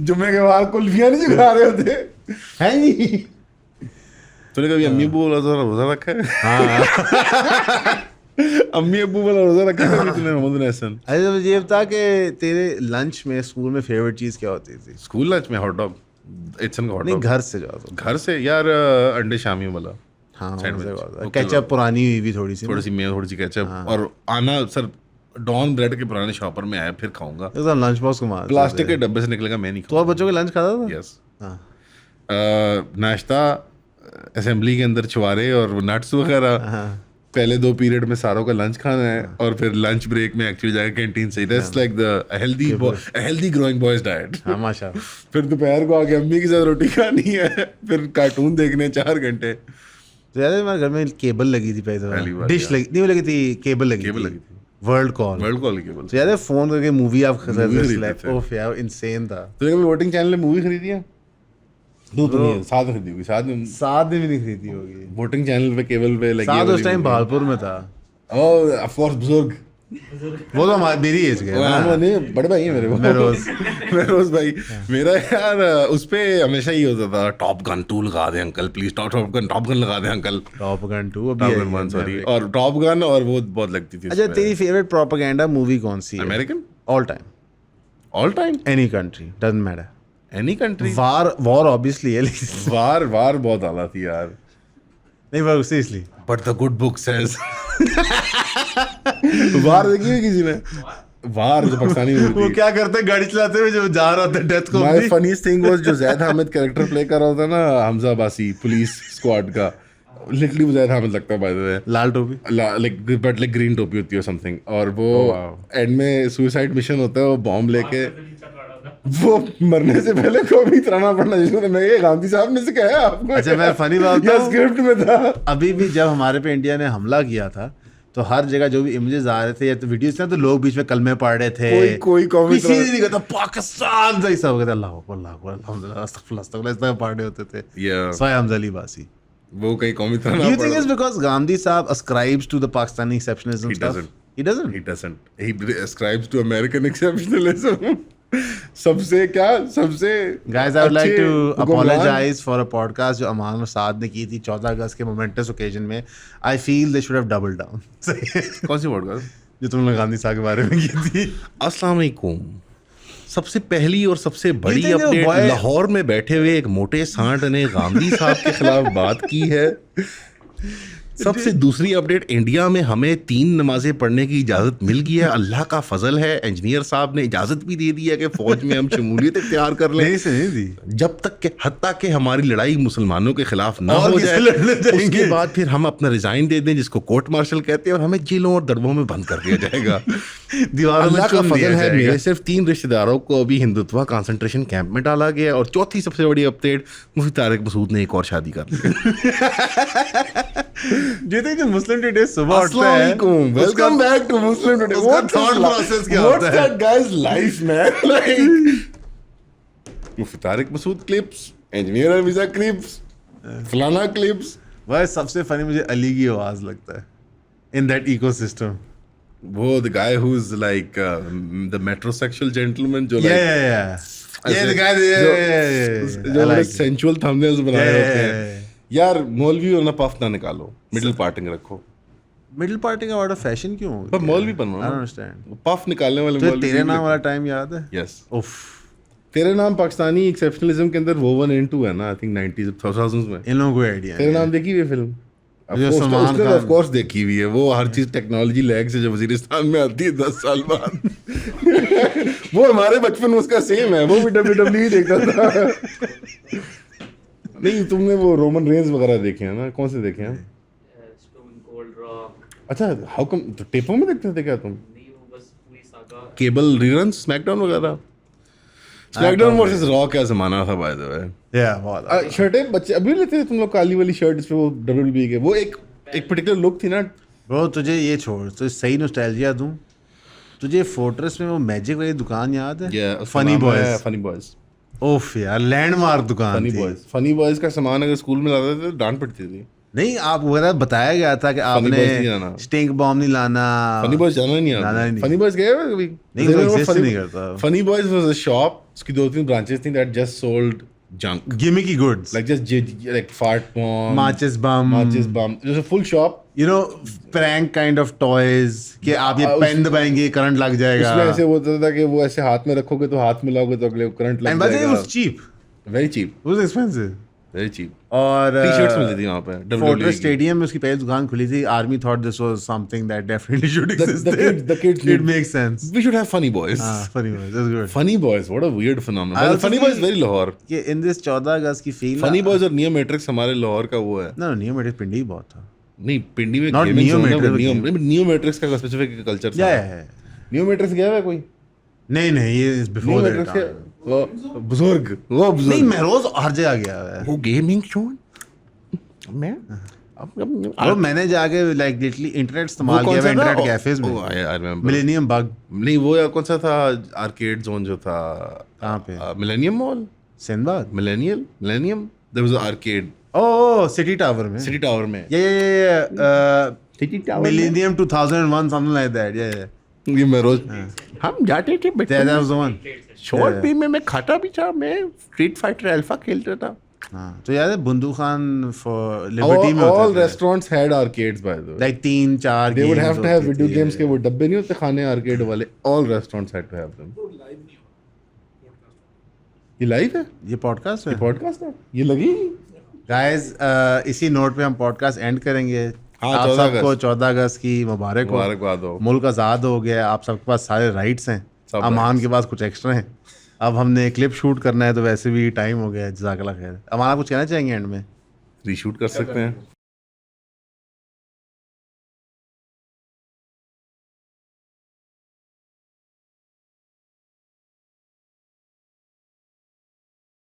जुम्मे के बाद कुल्फियां नहीं खा रहे होते हैं जी. तूने कभी अम्मी अब्बू वाला रोजा रखा है हाँ. अम्मी अब्बू वाला रोजा रखा है कभी तूने मोहम्मद हसन अरे तो मुझे ये बता कि तेरे लंच में स्कूल में फेवरेट चीज़ क्या होती थी? स्कूल लंच में हॉट डॉग इट्सन का हॉट नहीं डॉग घर से जाओ तो. घर से यार अंडे शामी वाला हाँ Sandwich. केचप पुरानी हुई भी थोड़ी सी. थोड़ी सी मेयो थोड़ी सी केचप और आना सर डॉन ब्रेड के पुराने शॉपर में आया फिर खाऊंगा एकदम लंच बॉक्स को मार. प्लास्टिक के डब्बे से निकलेगा मैं नहीं तो और बच्चों के लंच खाता था? यस हाँ. नाश्ता असेंबली के अंदर छुआरे और नट्स वगैरह हाँ. पहले 2 पीरियड में सारों का लंच खाना है और फिर लंच ब्रेक में एक्चुअली जाकर कैंटीन से that's like the healthy growing boys diet हाँ माशाल्लाह. फिर दोपहर को आके अम्मी के साथ रोटी खानी है फिर कार्टून देखने 4 घंटे तो याद है हमारे घर में केबल लगी थी पहली पहले. बार डिश लगी नहीं, वो लगी थी केबल लगी केबल थी. लगी थी world call. World call cable तो याद है फोन करके मूवी आप खरीदते थे। ओफ यार इंसेन था. तूने कभी वोटिंग चैनल में मूवी खरीदी है तो नहीं साथ में खरीदी होगी साथ में साथ में भी नहीं खरीदी होगी. वोटिंग चैनल पे केबल पे लगी साथ उस टाइम भागलपुर में था. ओह ऑफ कोर्स बुजुर्ग वो तो मेरी एज के नहीं बड़े भाई हैं मेरे मेरोज भाई मेरा यार उस पे हमेशा ही होता था टॉप गन 2 लगा दे अंकल प्लीज टॉप गन लगा दे uncle top gun 2 top gun 1 sorry और टॉप गन और वो बहुत लगती थी अच्छा तेरी फेवरेट प्रोपेगेंडा मूवी कौन सी है? American all time any country doesn't matter any country war obviously है लेकिन वार बहुत आला थी यार नहीं पर seriously but the good book says war देखी है किसी ने वार जो पाकिस्तानी मूवी वो क्या करते हैं गाड़ी चलाते हुए जो जा रहा होता है डेथ को माय फनीस्ट थिंग वाज जो जैद हामिद कैरेक्टर प्ले कर रहा था ना हमजा अब्बासी पुलिस स्क्वाड का लिटरली वो जैद हामिद लगता है बाय द वे लाल टोपी लाइक ग्रीन टोपी होती है समथिंग और वो एंड में सुसाइड मिशन होता है वो बॉम्ब लेके वो मरने से पहले को भी त्राना पड़ना जिसको मैं ये गांधी साहब ने सिखाया आपको अच्छा मैं फनी बात ये स्क्रिप्ट में था अभी भी जब हमारे पे इंडिया ने हमला किया था तो हर जगह जो भी इमेजेस आ रहे थे या तो वीडियोस थे तो लोग बीच में कलमे पढ़ रहे थे कोई कौमी किसी ने नहीं कहता पाकिस्तान से सब कहता अल्लाह अकबर अल्हम्दुलिल्लाह अस्तगफुरुल्लाह इस तरह पढ़ रहे होते थे सोया हमजली बासी वो कहीं कौमी तरह Do you think it's because Gandhi साहब ascribes to the Pakistani exceptionalism stuff? He doesn't. He ascribes to American exceptionalism. सबसे Guys, I would like to apologize for a podcast जो अमान और साद ने की थी 14 अगस्त के मोमेंटस ओकेजन में. I feel they should have doubled down. कौन सी podcast जो तुमने गांधी साहब के बारे में की थी. अस्सलाम वालेकुम. सबसे पहली और सबसे बड़ी think अपडेट boy- लाहौर में बैठे हुए एक मोटे सांड ने गांधी साहब के खिलाफ बात की है. सबसे दूसरी अपडेट इंडिया में हमें 3 नमाजें पढ़ने की इजाज़त मिल गई है. अल्लाह का फजल है इंजीनियर साहब ने इजाज़त भी दे दी है कि फ़ौज में हम शमूलियत इख्तियार कर लें. नहीं से नहीं दी. जब तक के हत्ता के हमारी लड़ाई मुसलमानों के खिलाफ ना और हो किससे जाए लड़ने जाएंगे? उसके बाद फिर हम अपना रिजाइन दे दें जिसको कोर्ट मार्शल कहते हैं और हमें जेलों और दड़बों में बंद कर दिया जाएगा. दीवारों में अल्लाह का चुन दिया फजल है जाएगा. मेरे सिर्फ 3 रिश्तेदारों को अभी हिंदुत्वा कंसंट्रेशन कैंप में डाला गया और चौथी सबसे बड़ी अपडेट मुफ्ती तारिक मसूद ने एक और शादी कर ली. Do you think the Muslim today सुबह उठता है? Welcome back to Muslim today. उसका thought process क्या होता है? What's that guy's life man? Like Mufti Tariq Masood clips, engineer अलविजा क्लिप्स, फलाना क्लिप्स. वह सबसे फनी मुझे अली की आवाज लगता है in that ecosystem. वो the guy who's like the metrosexual gentleman जो Yeah. Yeah, the guy. जो I बड़े like it. sensual thumbnails बनाए Yeah. होते हैं. यार मौलवी और ना पफ ना निकालो मिडिल पार्टिंग रखो. मिडिल पार्टी का वर्ड ऑफ फैशन क्यों हो पर मौलवी बनो I ना. don't understand. पफ निकालने वाले तो मौलवी तेरे नाम वाला टाइम याद है? यस उफ तेरे नाम पाकिस्तानी एक्सेप्शनलिज्म के अंदर वोवन इनटू है ना, आई थिंक 90s 2000s में। इन लोगों को आइडिया तेरे नाम देखी हुई है फिल्म? जो सलमान खान- ऑफ कोर्स देखी हुई है वो, हर चीज टेक्नोलॉजी लैग से जब वजीरिस्तान में आती है 10 साल बाद वो हमारे बचपन में उसका सेम है, वो भी WWE देखता था। नहीं तुमने वो रोमन रेंज वगैरह देखे हैं ना? कौन से देखे हैं? स्टोन कोल्ड रॉक अच्छा, हाउ कम तो टेपों में देखते थे क्या तुम? नहीं, वो बस पूरी सागा केबल रीरन स्मैकडाउन वगैरह? स्मैकडाउन वर्सेस रॉ क्या जमाना था बाय द वे। या बहुत शर्टें बच्चे अभी लेते थे तुम लोग, काली वाली शर्ट जिस पे वो WWE के वो एक पर्टिकुलर लुक थी ना। ब्रो तुझे ये छोड़, तो सही नॉस्टैल्जिया दूं तुझे, फोर्ट्रेस में वो मैजिक वाली दुकान याद है? Funny boys. फनी बॉयज ओफ यार, लैंडमार्क दुकान फनी थी। बॉयज फनी बॉयज का सामान अगर स्कूल में लाते थे तो डांट पड़ती थी। नहीं, आप वगैरह बताया गया था कि Funny Boys नहीं आपने लाना। स्टिंक बॉम्ब नहीं लाना। फनी बॉयज जाना नहीं जाना आता। ही नहीं। फनी बॉयज गए हो कभी? नहीं, वो exist नहीं करता। Funny boys was a shop, उसकी 2-3 ब्रांचेस थी that just sold junk, gimmicky goods like just like fart bomb, माचिस बम, it was a full shop। You know prank kind of toys कि आप ये पेन दबाएंगे करंट लग जाएगा। उसमें ऐसे होता था कि वो ऐसे हाथ में रखोगे तो हाथ में लाओगे तो अगले करंट एंड लग बाय द वे जाएगा। Was cheap, very cheap, was expensive. Very cheap. और टी-शर्ट्स मिलती थी वहाँ पे WWE फोर्ट्रेस की। स्टेडियम में उसकी पहली दुकान खुली थी। Army thought this was something that definitely should The exist. kids it makes sense. We should have funny boys. Funny was, that's good. Funny boys, what a weird phenomenon. I Well, also funny boys feel- very Lahore. कि in this 14 अगस्त की feel Funny boys और Neo Matrix हमारे लाहौर का वो है। ना neo मेरे पिंडी बहुत था। नहीं, पिंडी में Not gaming Neo zone है, Matrix, Neo but Neo Matrix का स्पेसिफिक कल्चर था। या Neo Matrix गया है कोई? नहीं नहीं, ये is Neo before that Matrix के टाइम। वो बुजुर्ग, वो नहीं, बुजुर्ग। मैं रोज हर जगह गया है। वो गेमिंग जोन मैं और मैंने जाके लाइक लिटरली इंटरनेट इस्तेमाल किया है, इंटरनेट कैफेज में। I remember. मिलेनियम बग नहीं, वो यार कौन सा था आर्केड जोन जो था? कहाँ पे? Millennium Mall, Sindbad. Millennium there was arcade oh, City Tower में। सिटी टावर में। ये City Tower Millennium 2001 something like that. ये मैं रोज हम जाते थे दैट वाज द वन। शॉर्ट पी में मैं खाता भी था, मैं स्ट्रीट फाइटर अल्फा खेलता था। हां, तो याद है बंदू खान फॉर लिबर्टी में All होता था। restaurants had arcades by the way. Like 3-4 They would have to have होती video थी। games के वो डब्बे नहीं होते खाने आर्केड वाले। All restaurants had to have them. तो लाइव नहीं हो पॉडकास्ट। ये लाइव है? ये पॉडकास्ट है। पॉडकास्ट है? ये लगी? गाइस, इसी नोट पे हम पॉडकास्ट एंड करेंगे। हाँ, आप 14 सबको अगस्त। 14 अगस्त की मुबारक हो। मुबारकबाद हो। मुल्क आज़ाद हो गया, आप सबके पास सारे राइट्स हैं। सब अमान rights। के पास कुछ एक्स्ट्रा हैं। अब हमने क्लिप शूट करना है तो वैसे भी टाइम हो गया है। जज़ाकल्लाह खैर। अमान, आप कुछ कहना चाहेंगे एंड में? रीशूट कर सकते हैं।